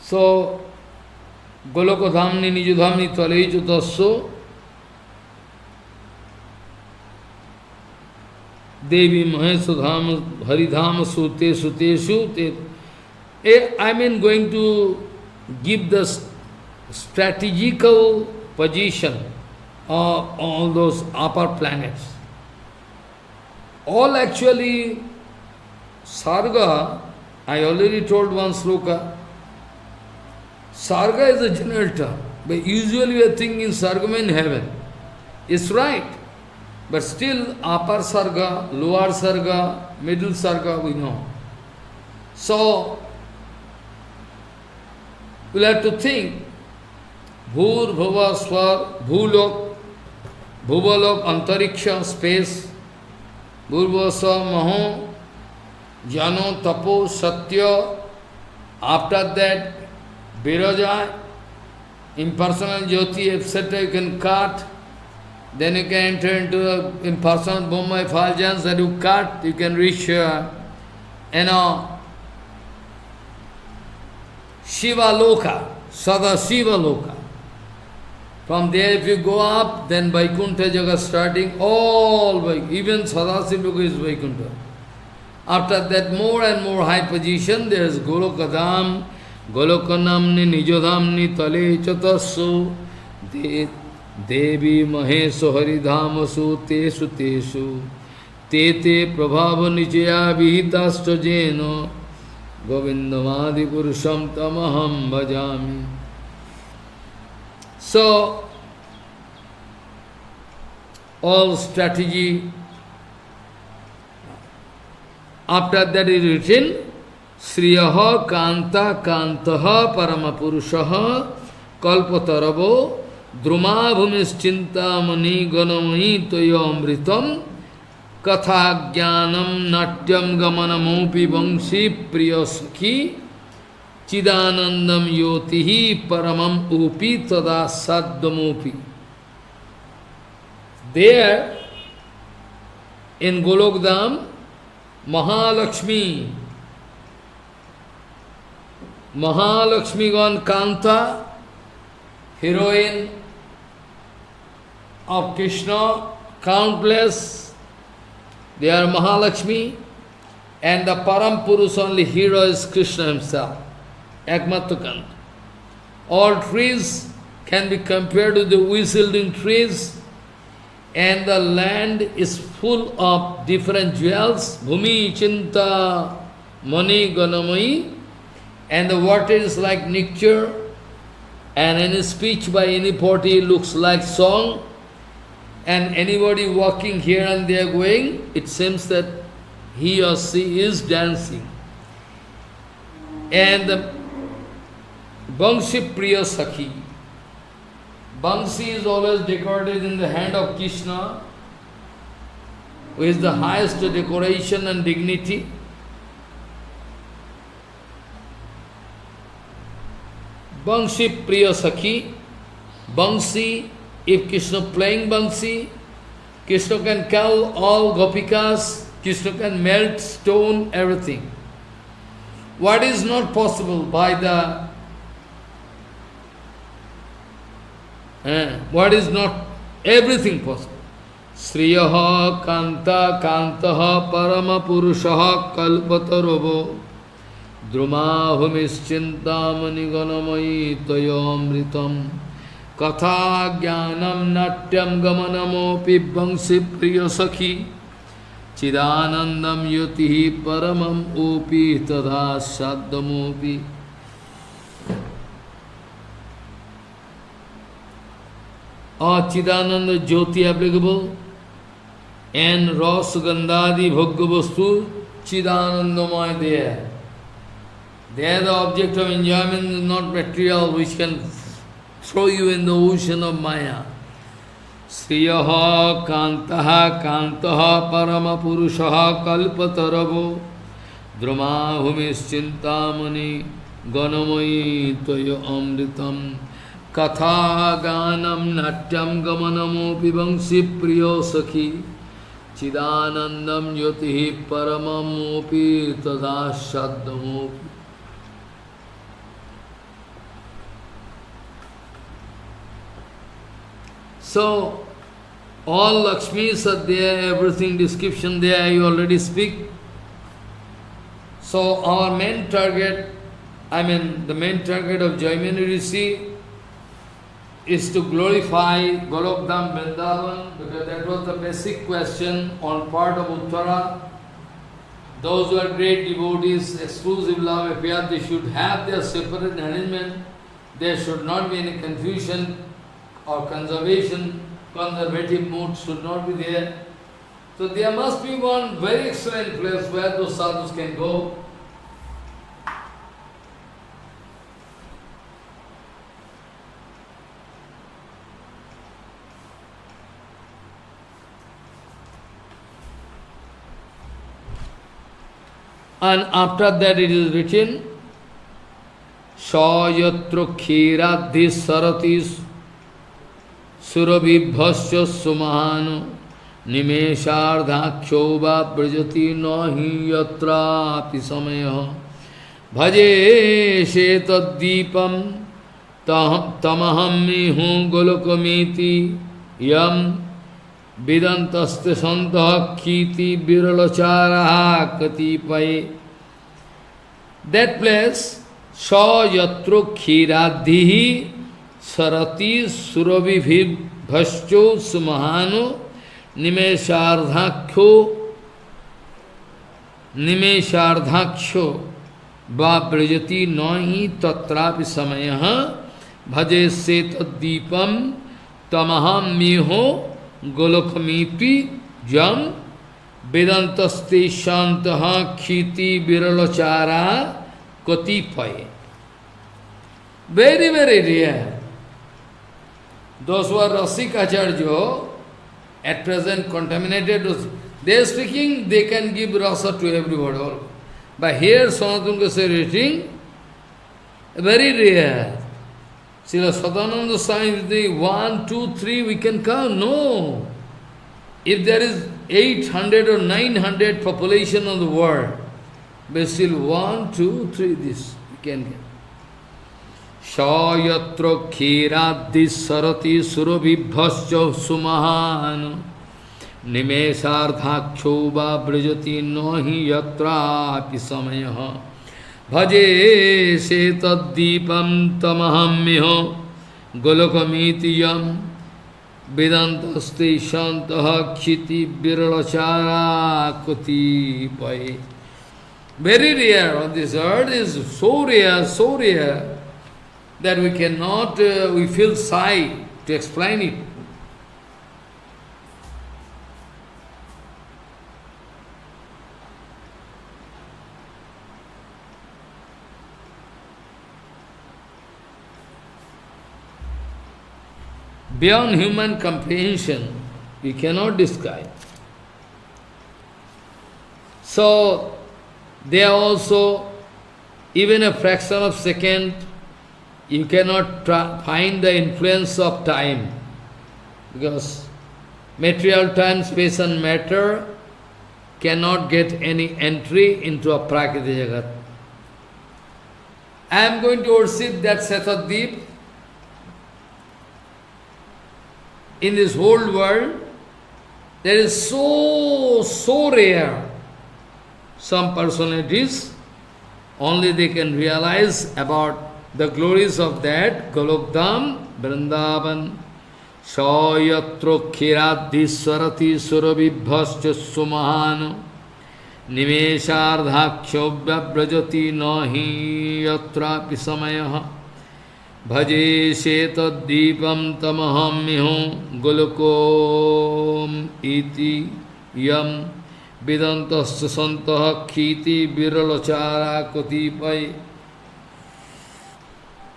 S1: So, Goloko Dhamni Nijudhamni Taleju Tasso Devi Mahesudham Haridham Sute Suteshu. I mean going to give the strategical position of all those upper planets. All actually, Sarga, I already told one sloka, Sarga is a general term, but usually we are thinking Sarga in heaven. It's right, but still upper Sarga, lower Sarga, middle Sarga we know. So, we'll have to think, Bhur, Bhava, Swar, Bhulok, Bhuvalok, Antariksha, space, Bhurvasa, Maho, Jano, Tapo, Satya, after that, Viraja, impersonal Jyoti, etc. you can cut. Then you can enter into the impersonal Brahma effulgence that you cut, you can reach Shiva Loka, Sada Shiva Loka. From there if you go up, then Vaikuntha Jaga starting, all even Sadasiva Loka is Vaikuntha. After that more and more high position, there is Golokadam, Golokanamni Nijodhamni Tale Chatassu Devi Maheso Haridhamasu Tesu Tesu Tete Prabhava Nichaya Vihitastajeno Govindamadi Purusham Tamaham Bhajami. So, all strategy, after that is written, Sriyaha Kanta Kantaha Paramapurushaha Kalpatarabo Druma Bhumischinta Mani Ganamani Toyo Amritam Katha Jnanam Natyam Gamanamopi Vangsi Priyasaki Chidanandam Yotihi Paramam Upi Tada Saddamopi. There in Golokdam, Mahalakshmi gone Kanta, heroine of Krishna, countless, they are Mahalakshmi, and the Param Purus, only hero is Krishna himself, Ekmatra Kanta. All trees can be compared to the wheat-yielding trees, and the land is full of different jewels, Bhumi, Chinta, Mani, Ganamai, and the water is like nectar, and any speech by any party looks like song, and anybody walking here and there going, it seems that he or she is dancing. And the Bangsi Priya Sakhi, Bangsi is always decorated in the hand of Krishna, who is the highest decoration and dignity. Bangsi Priya Sakhi, Bangsi If Krishna playing Bansi, Krishna can kill all gopikas, Krishna can melt stone, everything. What is not possible by the... what is not... everything possible. Sriyaha kanta kantaha parama purushaha kalpatarovo drumahumischintamani ganamayi tayamritam katha jnanam natyam gamanamopi bangsi priya sakhi chidanandam yatihi paramam opi tadha saddamopi. Chidananda Jyoti applicable and Rasagandhadi Bhagavastu Chidanandamaya there. There the object of enjoyment is not material which can throw you in the ocean of Maya. Sriyaha kantaha kantaha parama purushaha kalpataravo drumahumischintamani ganamayi taya amritam katha ganam natyam gamanamo pibangsi priyo sakhi chidanandam yotihi paramamopi tadha shaddamopi. So, all Lakshmis are there, everything description there, you already speak. So, our main target, the main target of Jaimini Rishi is to glorify Golokdam Vrindavan, because that was the basic question on part of Uttara. Those who are great devotees, exclusive love affair, they should have their separate arrangement. There should not be any confusion or conservative mood should not be there. So there must be one very excellent place where those sadhus can go. And after that it is written, Sayatra Khiradhi Saratis Surabhibhasya Sumahano Nimeshardhakshoba Brajati Nahi Yatra Pisamaya Bhaje Shetaddeepam Tamaham Mihu Golokamiti Yam Vidantaste Santah Kiti Biralachara Katipai. That place, Sa Yatro Khiradhihi Sarati Surabhi Bhascho Sumahano Nimeshardhaksho Va Brajati Nahi Tatrapi Samayaha Bhaje Setaddeepam Tamaham Miho Golokhamiti Jam Vedantaste Shantaha Khiti Biralachara Katipai. Very, very rare. Those who are Rasik Acharya, at present contaminated, they are speaking, they can give rasa to everybody. But here Sanatana Goswami is reading, very rare. Srila Sadananda Swami is the 1, 2, 3, we can count. No. If there is 800 or 900 population of the world, but still 1, 2, 3, this we can get. Sayatra Khiradhi Sarati Surabhibhasya Sumahano Nimeshardhakshoba Brajati Nahi Yatra Pisamayaha Bhaje Setaddeepam Tamaham Miho Golokamiti Yam Vedantaste Shantaha Kshiti Biralachara Katipai. Very rare on this earth, is so rare, that we cannot, we feel shy to explain it. Beyond human comprehension, we cannot describe. So, they are also, even a fraction of second, you cannot find the influence of time. because material time, space and matter cannot get any entry into a Prakriti Jagat. I am going to worship that Setaddeep. In this whole world, there is so rare. Some personalities, only they can realize about the glories of that Golokdham, Vrindavan, Sayatro Khiradhi Sarati Surabhibhascha Sumahan Nimeshardhaksho Brajati Nahi Yatra Pisamayaha Bhaje Shetaddeepam Tamaham Miho Golokom Iti Yam Vedantasya Santaha Khiti Viralachara Kotipai.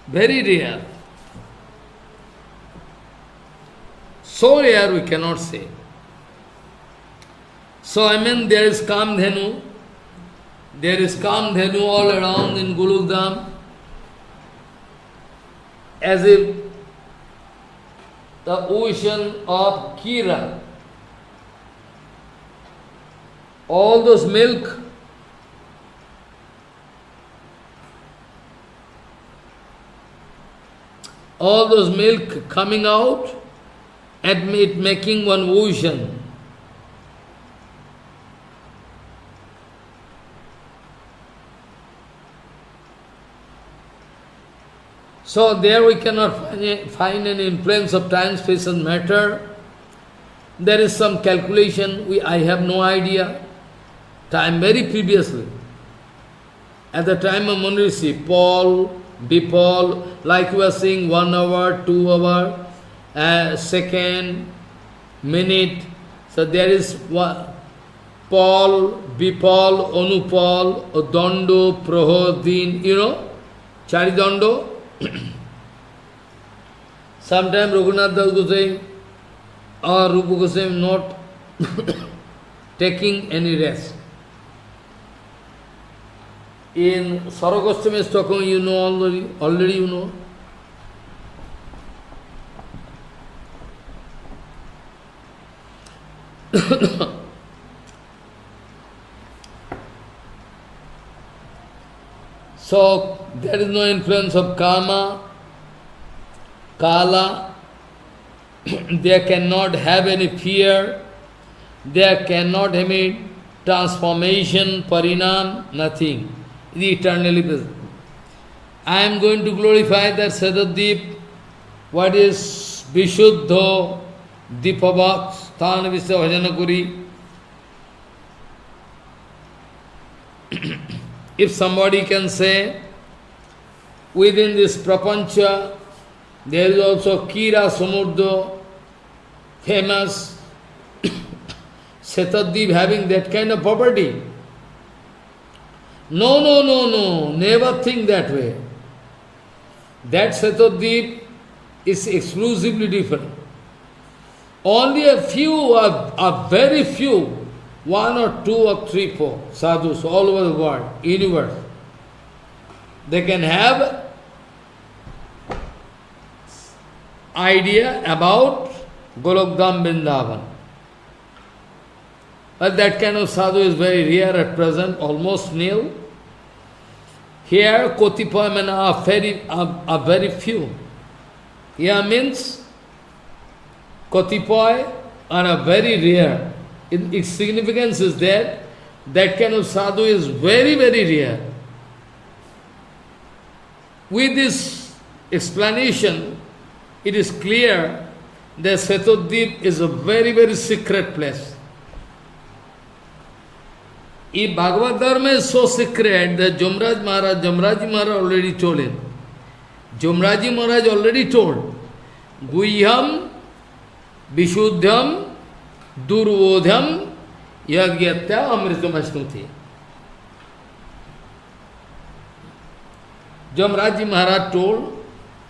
S1: Very rare. So rare we cannot say. So I mean there is Kamdhenu. There is Kamdhenu all around in Golokdham. As if the ocean of Kira, all those milk, coming out and it making one ocean. So there we cannot find any influence of time, space and matter. There is some calculation, I have no idea. Time very previously. At the time of Munrishi, Paul, Bipal, like we are saying 1 hour, 2 hour, second, minute. So there is Paul, Bipal, Onupal, Dondo, Prohodin, Charidondo. Sometimes Raghunath Das Goswami or Rupa Goswami not taking any rest. In Saragoswami Stockholm, you know already you know. So, there is no influence of karma, kala, they cannot have any fear, they cannot have any transformation, parinam, nothing. The eternally present. I am going to glorify that Setaddeep, what is Vishuddho, Dipavat, Sthana Vishya Bhajanakuri. If somebody can say, within this prapancha, there is also Kira Samudra, famous, Setaddeep having that kind of property. No, never think that way. That Setaddeep is exclusively different. Only a few, a very few, 1 or 2 or 3, 4 sadhus all over the world, universe, they can have idea about Golokdham Vrindavan. But that kind of sadhu is very rare at present, almost nil. Here, Kotipoy are very few. Here means Kotipoy are very rare. Its significance is that kind of sadhu is very, very rare. With this explanation, it is clear that Setaddeep is a very, very secret place. If Bhagavad Dharma is so secret that Jamraji Maharaj already told it. Jamraji Maharaj already told, Guhyam, Vishuddham, Durvodham, Yagyatya Amritam Ashnuti. Jamraji Maharaj told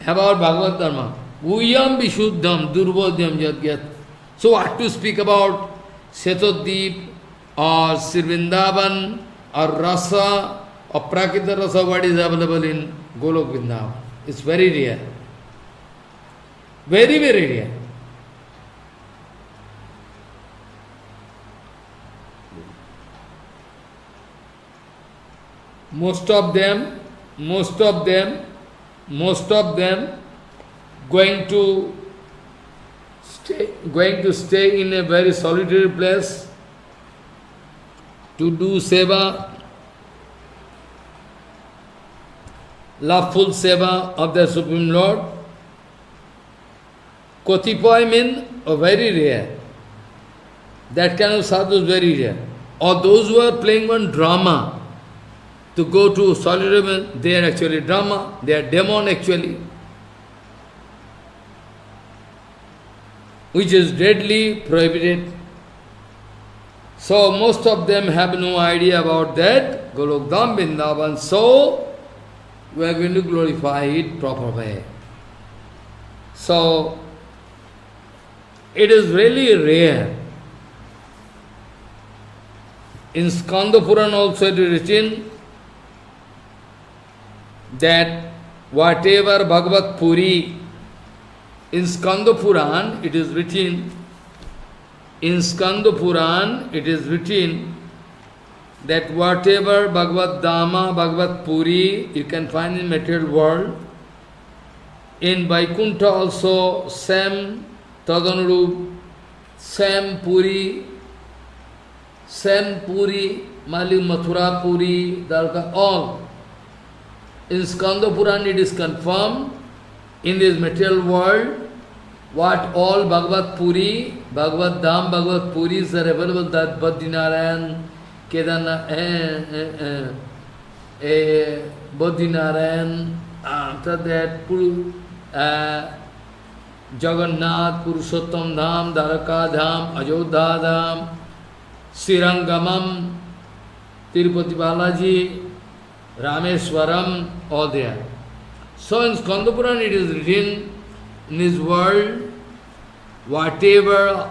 S1: about Bhagavad Dharma. Guhyam, Vishuddham, Durvodham, Yagyat. So what to speak about Setaddeep, or Sri Vrindavan, or Rasa, or Prakita Rasa, what is available in Golok Vrindavan. It's very rare. Very, very rare. Most of them going to stay in a very solitary place to do seva, loveful seva of the Supreme Lord. Kotipoy means very rare. That kind of sadhu is very rare. Or those who are playing one drama, to go to solitary, they are actually drama, they are demon actually, which is deadly prohibited. So most of them have no idea about that, Golokdam Vrindavan, so we are going to glorify it proper way. So it is really rare. In Skanda Puran also it is written that whatever Bhagavat Puri, in Skanda Puran it is written, that whatever Bhagavat Dhamma, Bhagavat Puri you can find in material world, in Vaikuntha also same Tadanurup, same Puri, Mali Mathura Puri, Dwarka, all. In Skanda Puran it is confirmed, in this material world, what all Bhagavat Puri, Bhagavat Dham, Bhagavat Puris are available, that Badrinarayan, Kedarnath, Badrinarayan, after that Jagannath, Purushottam Dham, Dwaraka Dham, Ajodha Dham, Srirangamam, Tirupati Balaji, Rameswaram, all there. So in Skanda Puran it is written, in this world, whatever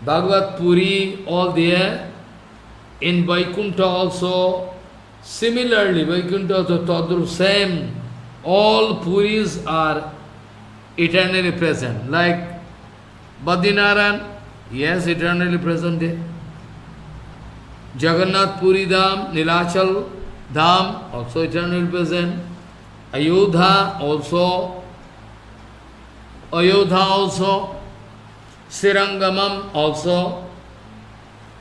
S1: Bhagavat Puri, all there, in Vaikuntha also, similarly, Vaikuntha also Tadrup, same, all Puris are eternally present. Like Badrinarayan, yes, eternally present there. Jagannath Puri Dham, Nilachal Dham, also eternally present. Ayodhya also, Srirangamam also.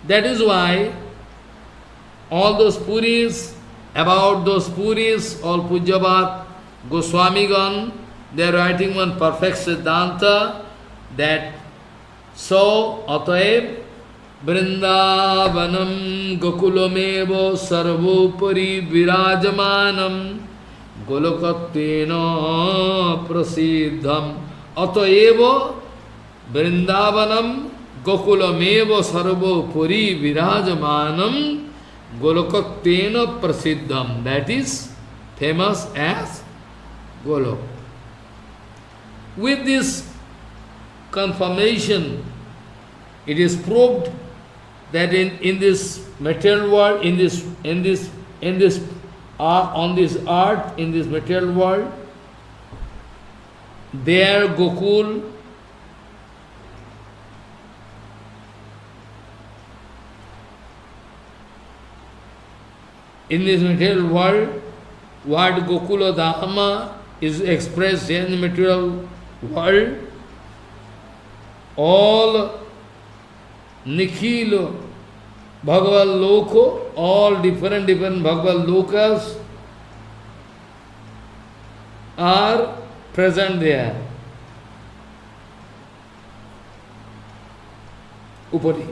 S1: That is why all those Puris, about those Puris, all Pujabat, Goswamigan, they are writing one perfect Siddhanta that so, Ataeb, Vrindavanam Gokulomevo Sarvopari Virajamanam Golokatena Prasiddham Ataevo Vrindavanam Gokulomevo Sarvopari Virajamanam Golokatena Prasiddham. That is famous as Golok. With this confirmation, it is proved that in this material world, on this earth, in this material world, there Gokul, in this material world, what Gokula Dhamma is expressed in the material world, all Nikhil Bhagavad Loko, all different Bhagavad Lokas are present there. Upari.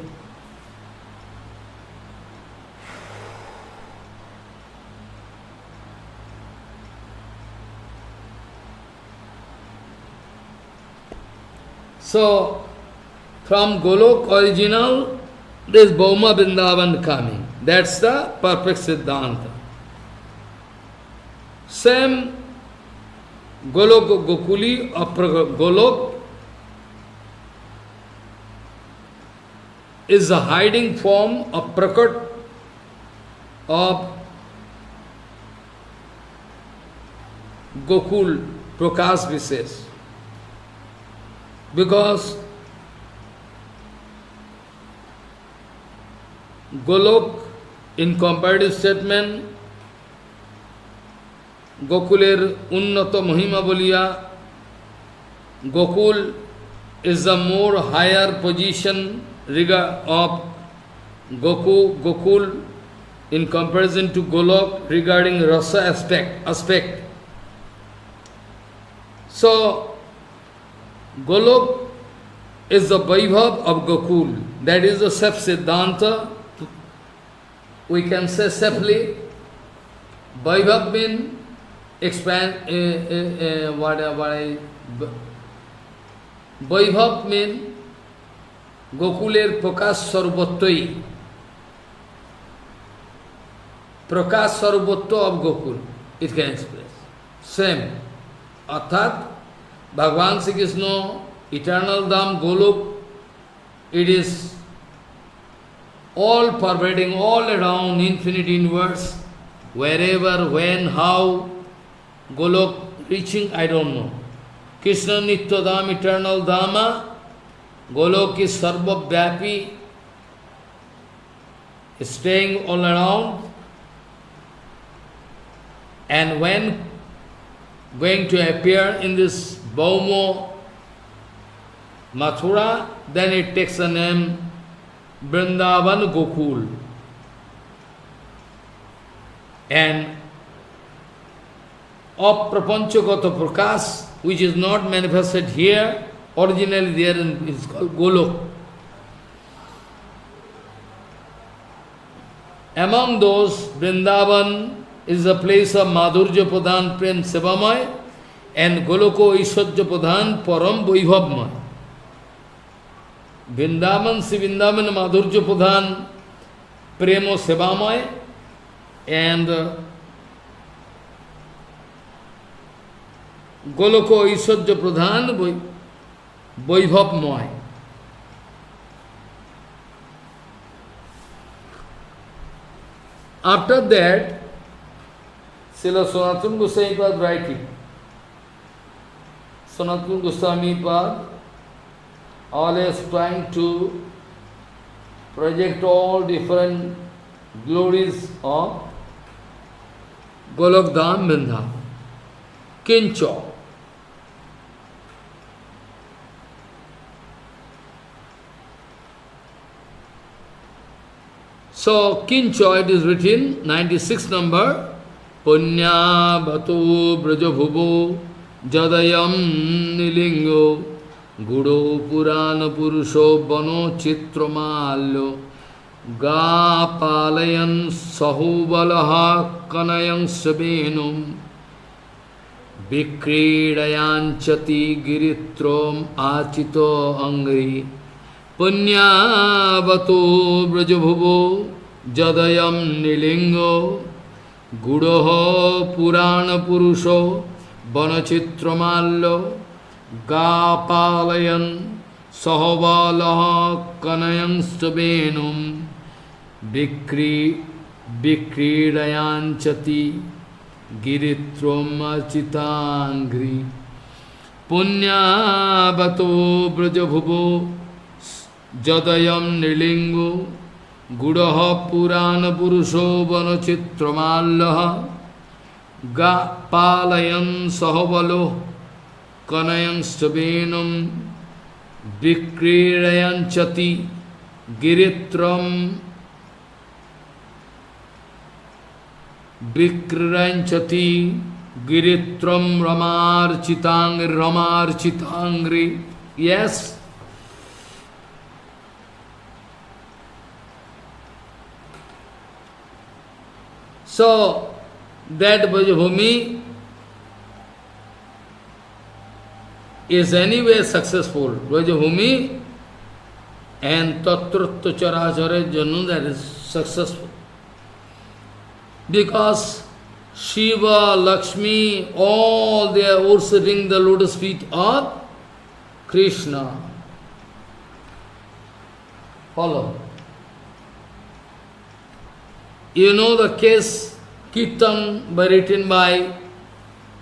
S1: So, from Golok original, there is Bhauma Vrindavan coming. That's the perfect Siddhanta. Same Golok Gokuli, Golok is the hiding form of Prakat of Gokul, Prakash Vises. Because Golok, in comparative statement, Gokuler Unnata Mahima Boliya, Gokul is the more higher position of Gokul in comparison to Golok regarding rasa aspect. So, Golok is the Vaibhav of Gokul. That is the self-siddhanta. We can say simply, Vaibhav means Vaibhav means Gokuler Prakash Sarvottai. Prakash Sarvotto of Gokul, it can express. Same. Arthat, Bhagavan Sri Krishna, eternal Dham, Golok, it is all pervading, all around, infinite universe, wherever, when, how, Golok reaching, I don't know. Krishna Nitya Dham, eternal Dhama, Golok is Sarva Vyapi, staying all around, and when going to appear in this Baumo Mathura, then it takes the name Vrindavan Gokul. And of Prapanchagata Prakash, which is not manifested here, originally there is called Golok. Among those, Vrindavan is the place of Madhurja Pradhan Prem Sevamay and Goloko Ishwarja Pradhan Param Vaibhavmay. Vrindavan, Sri Vrindavan Madhurja Pradhan Premo Sevamay and Goloko Ishwarja Pradhan Vaibhavmay. After that, Srila Sanatana Goswami Pad writing. Sanatana Goswami Pad always trying to project all different glories of Golok Dham Vrindavan. Kincho. So, Kincho, it is written, 96 number, Punya Bhatu Brajabhubo Jadayam Nilingo Guru Purana Purusho Bano Chitramalyo Ga Palayan Sahubalaha Kanayang Sabinum Vikridayan Chati Giritrom Achito Angri Punya Bhatu Brajabhubo Jadayam Nilingo Gudoho Purana Purusho Banachitramallo Gapalayan Sahovalaha Kanayang Stabenum Vikridayan Chati Giritrom Achitangri Punya Bhato Brajabhubo Jadayam Nilingo Gudaha Purana Purusho Vanachitramallaha Ga Palayan Sahavalo Kanayang Stabenam Vikrirayan Chati Giritram Vikrirayan Chati Giritram Ramar Chitangri. Yes. So, that Brajabhumi is anyway successful. Brajabhumi and Tattratva Charachara Janu, that is successful. Because Shiva, Lakshmi, all they are worshipping the lotus feet of Krishna. Follow. You know the case, Kirtan, written by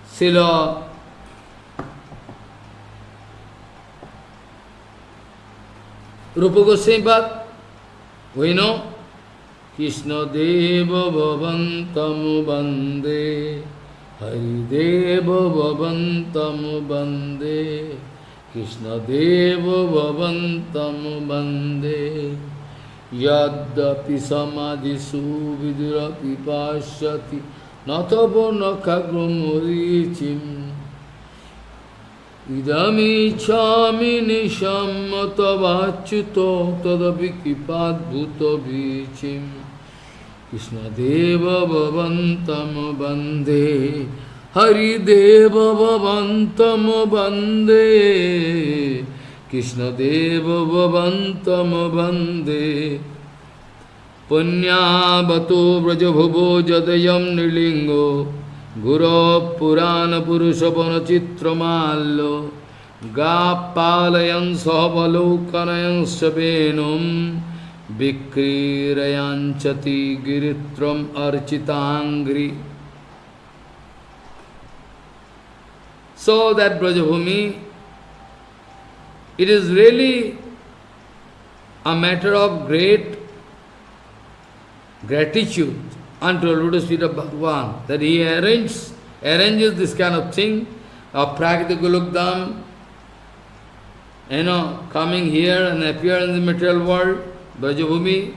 S1: Srila Rupa Goswami Pad, we know, Krishna Deva Bhavantam Bande, Hari Deva Bhavantam Bande, Krishna Deva Bhavantam Bande, Yadapi Samadhisu Vidurapi Pashyati, Natabo Nakagrumurichim, Idami Chami Nishammatavachuto Tadapi Kipadbhuto Vichim, Krishna Deva Bhavantam Bande, Hari Deva Bhavantam Bande, Krishna Deva Bhavantam Bande, Punyavato Brajabhubo Jadayam Nilingo, Guru Purana Purushapana Chitramallo, Gapalayan Sahavalokanayam Sabenum, Vikrirayanchati Giritram Architangri. So that Brajabhumi, it is really a matter of great gratitude unto the lotus feet of Bhagavan, that he arranges this kind of thing, of Prakriti Golokdham, coming here and appear in the material world, Brajabhumi,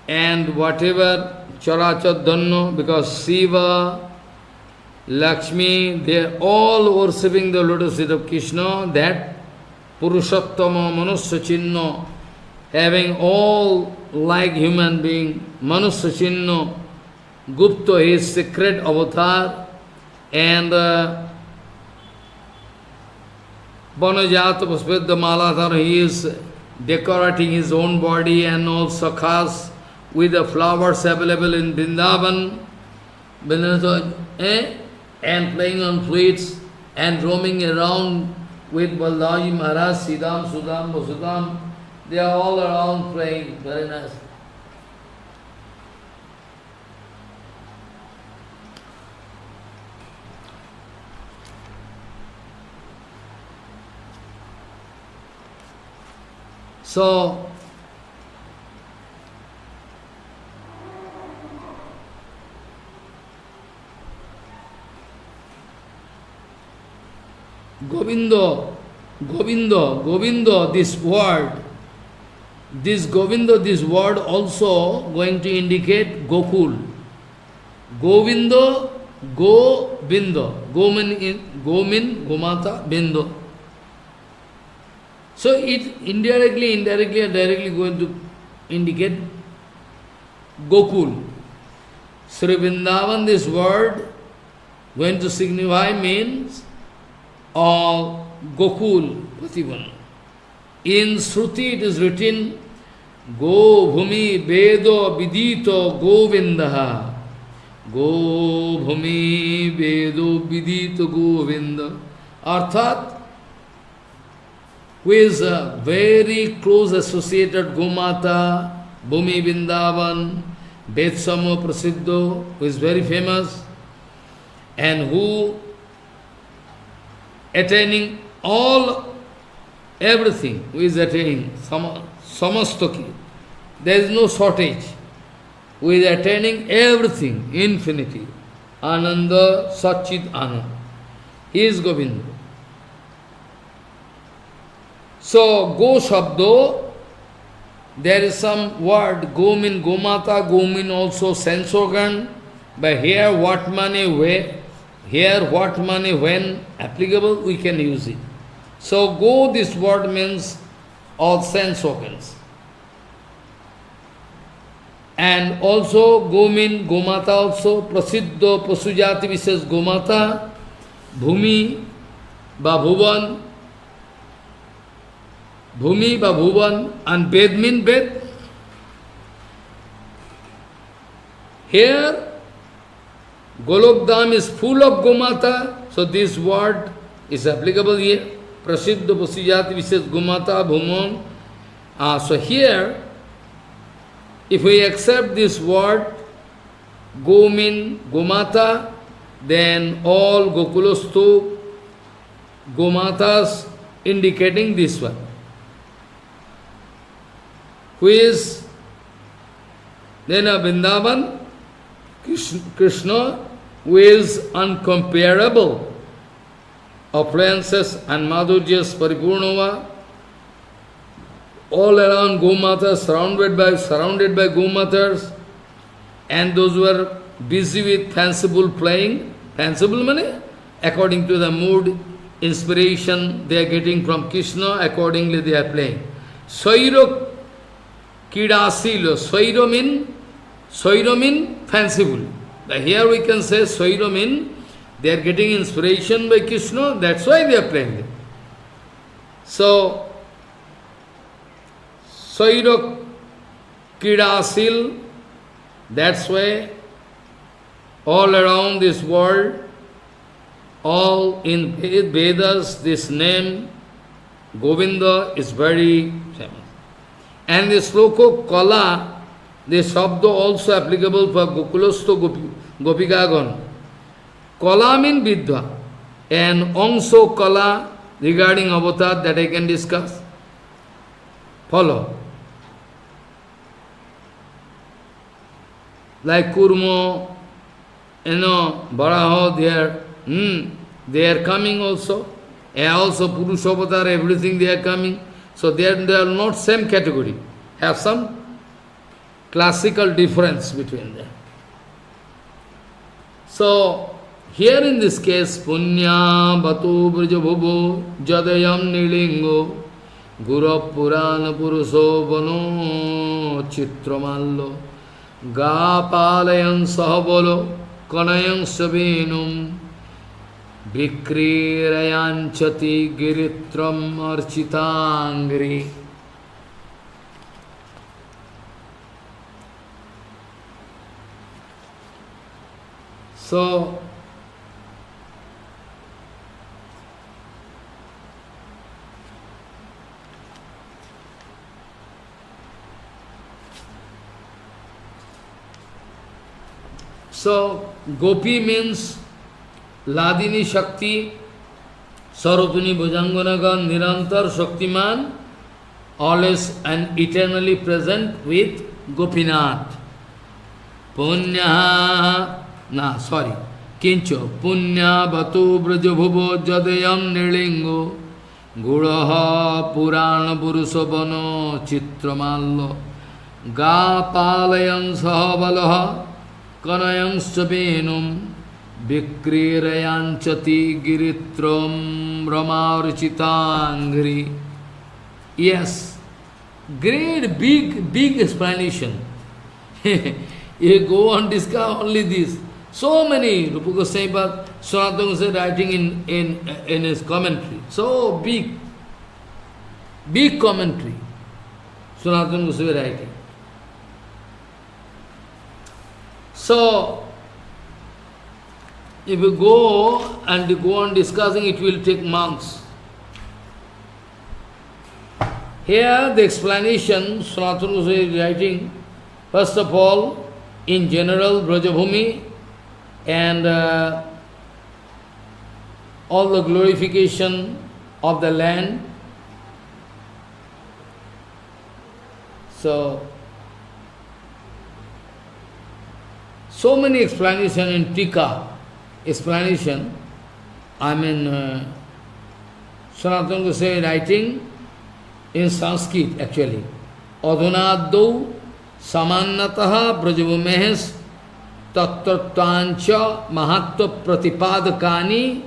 S1: and whatever Charachar Dhanno, because Shiva, Lakshmi, they are all worshipping the lotus feet of Krishna, that Purushottama Manusya Chinno, having all like human being, Manusya Chinno, Gupta, his secret avatar, and Banajata Puspedda Maladhara, he is decorating his own body and all sakhas with the flowers available in Vrindavan, and playing on flutes and roaming around with Baldaji Maharaj, Siddham, Sudham, Vasudham. They are all around playing, very nice. So, Govinda, this word, this word also going to indicate Gokul. Govinda, Govinda, Gomin, Gomata, Bindo. So it indirectly and directly going to indicate Gokul. Sri Vrindavan, this word going to signify means of Gokul, Pativan. In Shruti it is written, Go Bhumi Vedo Vidito Govindaha. Go Bhumi Vedo Vidito Govinda. Arthat, who is very close associated Gomata, Bhumi Vrindavan, Betsamo Prasiddho, who is very famous, and who attaining everything, who is attaining Samastaki. There is no shortage. Who is attaining everything, infinity. Ananda, Satchit Ananda. He is Govinda. So, Go Shabdo, there is some word, Go mean Gomata, Go mean also sense organ, but here what money, where, here what money, when applicable, we can use it. So, Go, this word means all sense organs. And also, Go mean Gomata also, Prasiddho, Pasujati, Vishes Gomata, Bhumi, Bhuvan, Bhumi, Bhuvan, and Ved mean Ved. Here, Golokdham is full of Gomata, so this word is applicable here. Prasiddha Pasujati Vishes Gomata Bhuman. So here, if we accept this word, Go mean Gomata, then all Gokulastu Gomatas indicating this one. who is then a Vrindavan, Krishna, who is uncomparable, appliances and madhurjas paripurnava, all around Gomatas, surrounded by Gomatas, and those who are busy with fanciful playing, fanciful means according to the mood, inspiration they are getting from Krishna, accordingly they are playing. Swairo kidasilo, swairo mean fanciful. Here we can say swairo mean they are getting inspiration by Krishna, that's why they are playing it. So, swairo kidasil, that's why all around this world, all in Vedas, this name, Govinda, is very famous. And this sloka, Kala, this Shabda also applicable for Gokulasto Gopikagon. Kala means Vidya, and also Kala regarding avatar that I can discuss. Follow. Like Kurmo, Baraho, they are coming also. And also Purushovatar, everything they are coming. So they are not same category. Have some classical difference between them. So, here in this case, Punya Batu Brajabhubo Jadayam Nilingo Guru Purana Puruso Vano Chitramallo Ga Palayan Sahabolo Kanayan Sabinum Vikrirayanchati Giritram Architangri. So, Gopi means Ladini Shakti, Sarupini Bhujanganagan, Nirantar Shaktiman, always and eternally present with Gopinath. Kincho, Punya Batu Brajabhubo Jadayam Nilingo, Guraha Purana Purusobano Chitramallo, Ga Palayan Sahabalaha, Kanayam Sabinum, Vikrirayanchati Giritram Ramarchitangri. Yes, great big explanation. You go and discuss only this. So many, Rupa Goswami, Sanatana Goswami writing in his commentary. So big commentary, Sanatana Goswami writing. So, if you go on discussing, it will take months. Here the explanation, Sanatana Goswami is writing, first of all, in general, Brajabhumi, and all the glorification of the land. So many explanations in Tika, explanation, Sanatana Goswami writing in Sanskrit actually. Adhunadau samannataha brajabhumehes tattvatvancha mahatva pratipadakani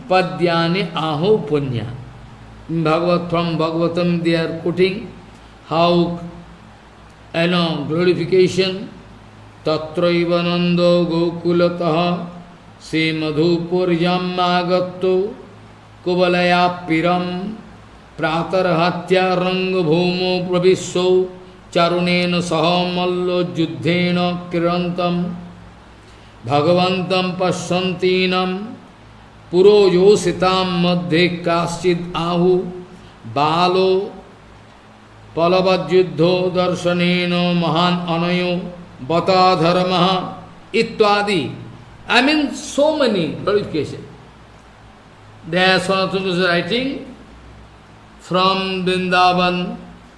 S1: padyani aho punya. From Bhagavatam they are quoting how glorification tatraiva nando gokulataha se madhupuryam agatto kubalaya piram pratarhatya ranga bhumo pravisho charunena sahamallo juddhena kirantam bhagavantam pasyantinam puro yositam madhe kaschid ahu balo palabadjuddho darshaneno mahan anayo bata dharmaha ityadi. So many glorifications. There Sanatana is writing from Vrindavan,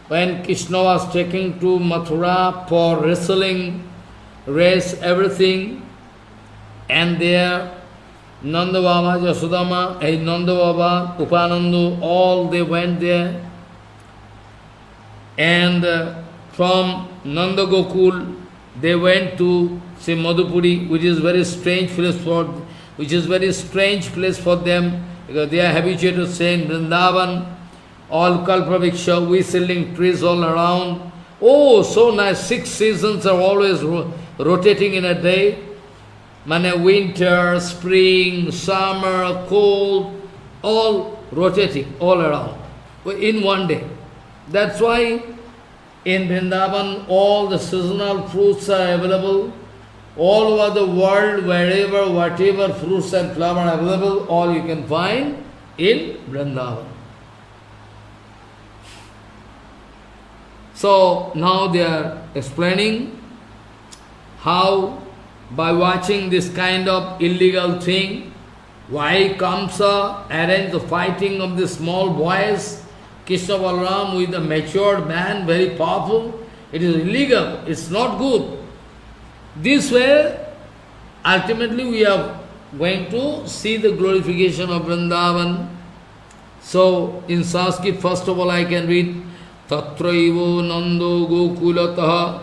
S1: when Krishna was taking to Mathura for wrestling, race, everything, and there Nanda Baba, Yasodama, Nanda Baba, Upanandu, all they went there. And from Nanda Gokul, they went to say Madhupuri, which is very strange place for them, because they are habituated to saying Vrindavan, all Kalpavriksha, we selling trees all around. Oh, so nice, 6 seasons are always rotating in a day. Mane winter, spring, summer, cold, all rotating all around in one day. That's why in Vrindavan all the seasonal fruits are available. All over the world, wherever, whatever fruits and flowers are available, all you can find in Vrindavan. So now they are explaining how by watching this kind of illegal thing, why Kamsa arranged the fighting of the small boys, Krishna Balaram with a matured man, very powerful. It is illegal, it's not good. This way, ultimately we are going to see the glorification of Vrindavan. So in Sanskrit, first of all I can read Tatraivo Nando Gokulataha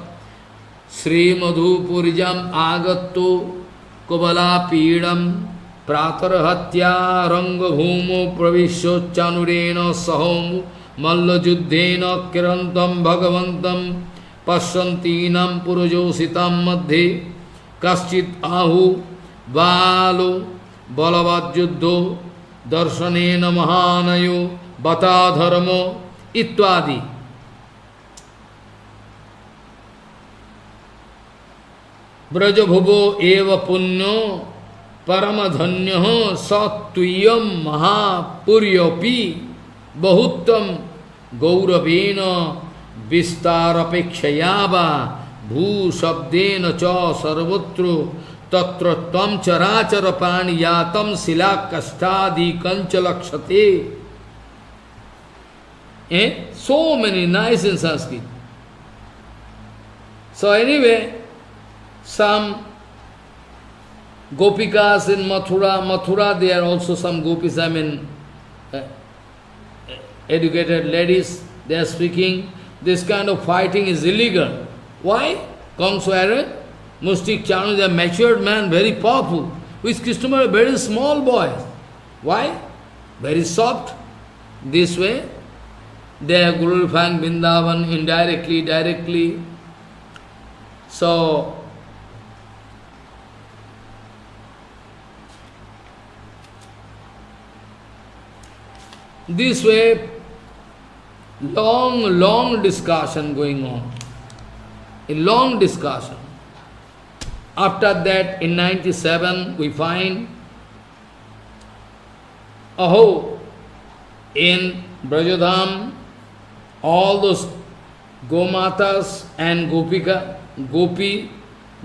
S1: Sri Madhupurijam Agatto Kobala Pidam Pratarahatya Ranga Bhumo Pravisho Chanurena Sahom Malla Juddhena Kirantam Bhagavantam Pasyantinam Purujositam Madhe Kaschit Ahu Balo Balavat Juddho Darshanena Mahanayo Bata Dharmo Itvadi. Brajabhubo eva punyo paramadhanyo sattuyam mahapuryopi bahuttam gauravena vistarapekshayava bhu sabdena cha sarvatra tatra tam charachara praniyatam silakastadi kanchalakshate. So many nice in Sanskrit. So anyway, some gopikas in Mathura, there are also some gopis, educated ladies, they are speaking, this kind of fighting is illegal. Why? Kamsa, Mustik Chanu, they are matured man, very powerful, with Krishna, a very small boy. Why? Very soft. This way, they are glorifying Vrindavan indirectly, directly. So, this way, long discussion going on. A long discussion. After that, in 97, we find, in Brajadham, all those Gomatas and Gopi,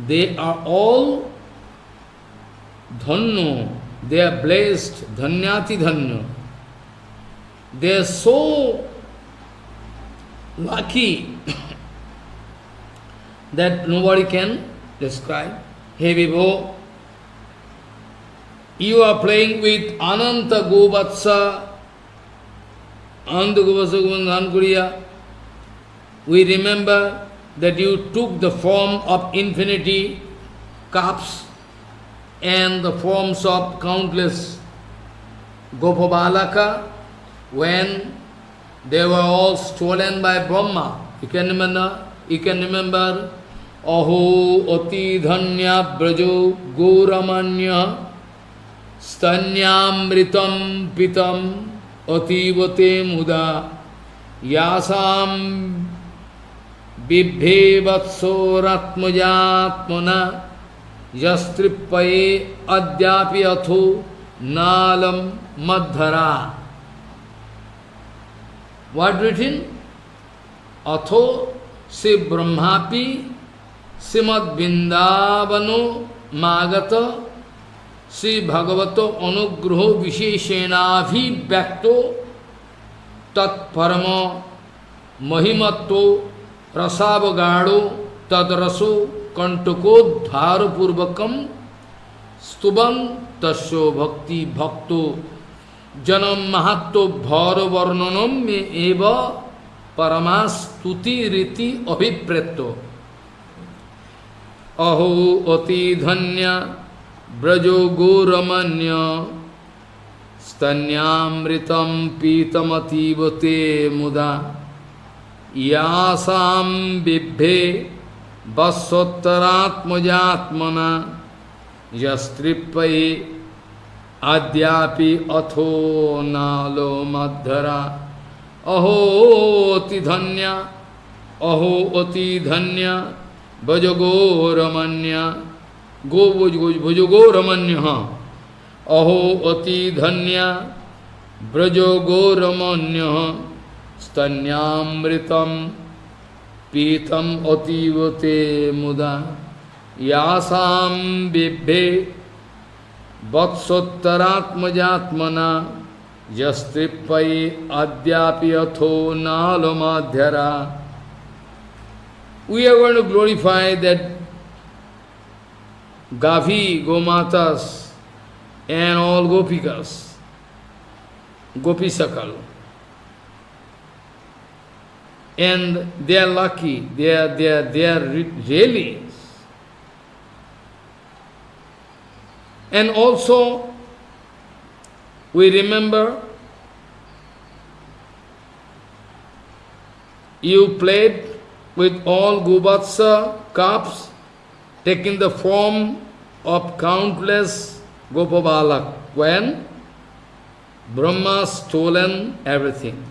S1: they are all dhanno, they are blessed, dhanyati dhanyo. They are so lucky that nobody can describe. Hey Vibho, you are playing with Ananta Govatsa, Ananta Govatsa Govardhan Kuriya. We remember that you took the form of infinity cups and the forms of countless Gopabalaka when they were all stolen by Brahma. You can remember Aho Ati Dhanya Brajo Gauramanya Stanyamritam Pitam Ativate Muda Yasam Bibhe Vatsoratmajatmana Yastripaye Adyapi Atho Nalam Madhara. What written? Atho Se Brahmapi Simad Vindavano Magata Sri Bhagavato Anugraho Visheshenabhi Bhakto tat parama mahimatto rasavagado tad raso kantako dhara purvakam stuban tasyo bhakti bhakto janam mahatto bhara varnanam me eva paramastuti riti abhipreto aho ati dhanya brajo goramanya stanyamritam pitamatibate muda yasam bibhe vasottaratmajatmana yastripai adyapi atho nalo madhara aho ati dhanya vajagoramanya vajagoramanya aho ati dhanya brajagoramanya stanyamritam pitam ativate muda yasam bibhe vatsottaratmajatmana yastripai adyapi atho nalomadhyara. We are going to glorify that Gavi, Gomatas, and all Gopikas, Gopi Sakal. And they are lucky, they are really. And also, we remember you played with all Govatsa cups, taking the form of countless Gopabalak, when Brahma stolen everything.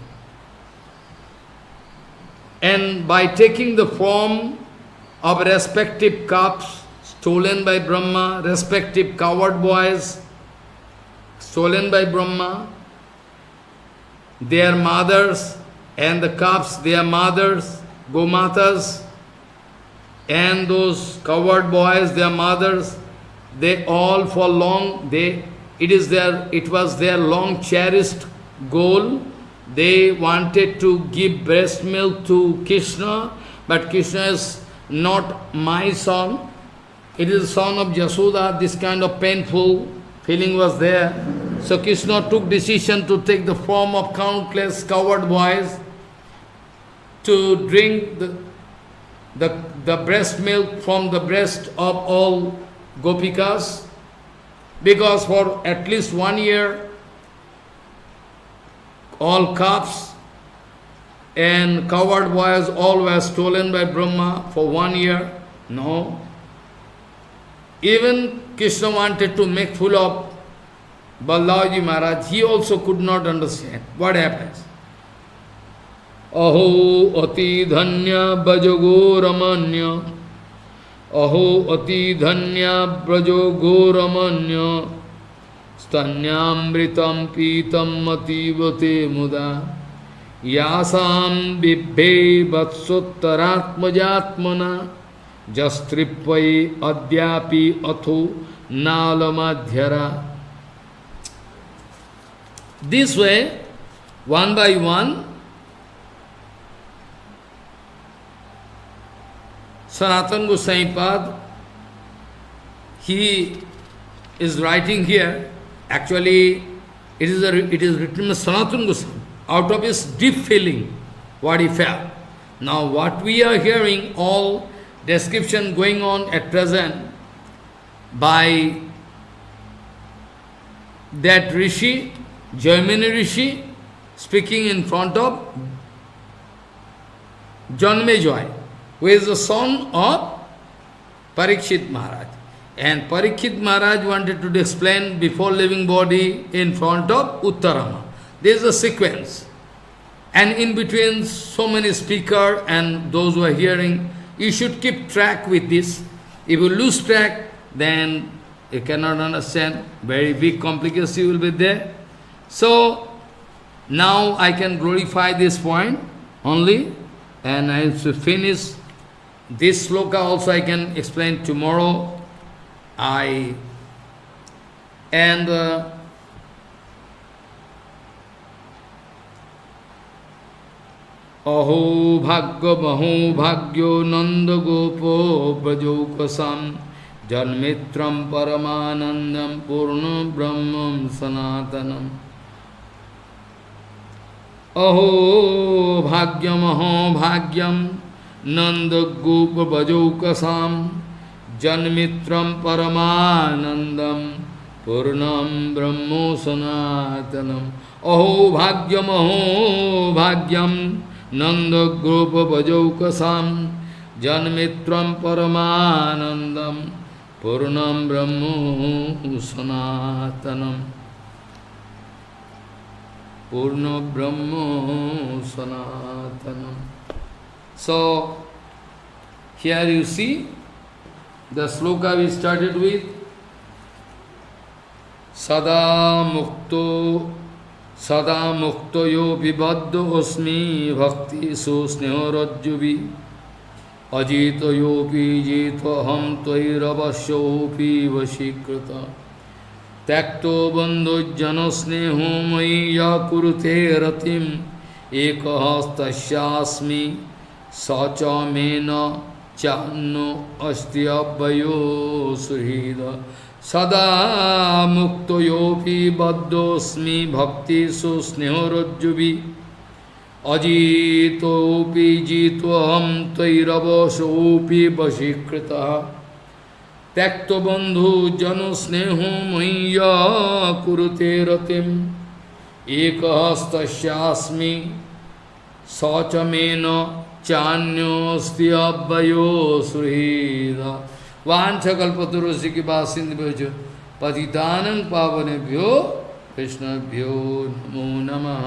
S1: And by taking the form of respective cups stolen by Brahma, respective coward boys stolen by Brahma, their mothers, and the cups, their mothers, Gomatas, and those coward boys, their mothers, they all for long, it was their long cherished goal. They wanted to give breast milk to Krishna, but Krishna is not my son. It is the son of Yashoda. This kind of painful feeling was there. So Krishna took decision to take the form of countless coward boys to drink the breast milk from the breast of all Gopikas, because for at least 1 year all cups and coward boys all were stolen by Brahma for 1 year. No. Even Krishna wanted to make fool of Balaji Maharaj. He also could not understand what happens. Aho ati dhanya brajogoramanya, aho ati dhanya brajogoramanya, stanyamritam pitam ativate muda, yasam bibhe vatsottaratmajatmana, jastripai adyapi atho nalamadhyara. This way, one by one, Sanatana Goswami Pad, he is writing here. Actually, it is written by Sanatana Goswami, out of his deep feeling, what he felt. Now, what we are hearing, all description going on at present by that Rishi, Jaimini Rishi, speaking in front of Janmejoy, who is the son of Parikshit Maharaj. And Parikshit Maharaj wanted to explain before leaving body in front of Uttarama. There is a sequence. And in between so many speakers and those who are hearing, you should keep track with this. If you lose track, then you cannot understand. Very big complication will be there. So, now I can glorify this point only, and I have to finish this sloka also I can explain tomorrow. अहो भाग्यो नंद गोपो ब्रजौकसम जन्मित्रम परमानंदम पूर्ण ब्रह्मं सनातनम। अहो भाग्यम नंद गोप ब्रजौकसम जन्मित्रम परमानंदम पूर्णम ब्रह्मो सनातनम। अहो भाग्यम नंद गोप भजौकसाम जन्मित्रम परमानंदम पूर्णम ब्रह्मो सनातनम। पूर्ण ब्रह्मो सनातनम। So here you see the sloka we started with. सदा मुक्तो यो विबद्धो अस्मि भक्ति सुस्नेहरज्जुवि अजितो योपि जितो हम त्वयिरवश्योऽपि वशीकृत त्यक्तो बन्धुजन स्नेहो मयि या कुरुते रतिम् एकहस्तस्यास्मि स च मे न चान्नो अस्ति अव्ययो सुहृद। सदा मुक्तो योपि बद्धोऽस्मि भक्ति सुस्नेहरज्जुवि अजितोऽपि जितोऽहं त्वयिरवशोऽपि वशीकृतः त्यक्तो बन्धु जनो स्नेहो मयि या कुरुते रतिम् एकहस्तस्यास्मि स च मे न चान्योऽस्ति अव्ययो सुहृद। वाञ्छकल्पतरुस्य कृपा सिन्धुभ्यो पतितानं पावनेभ्यो वैष्णवेभ्यो नमो नमः।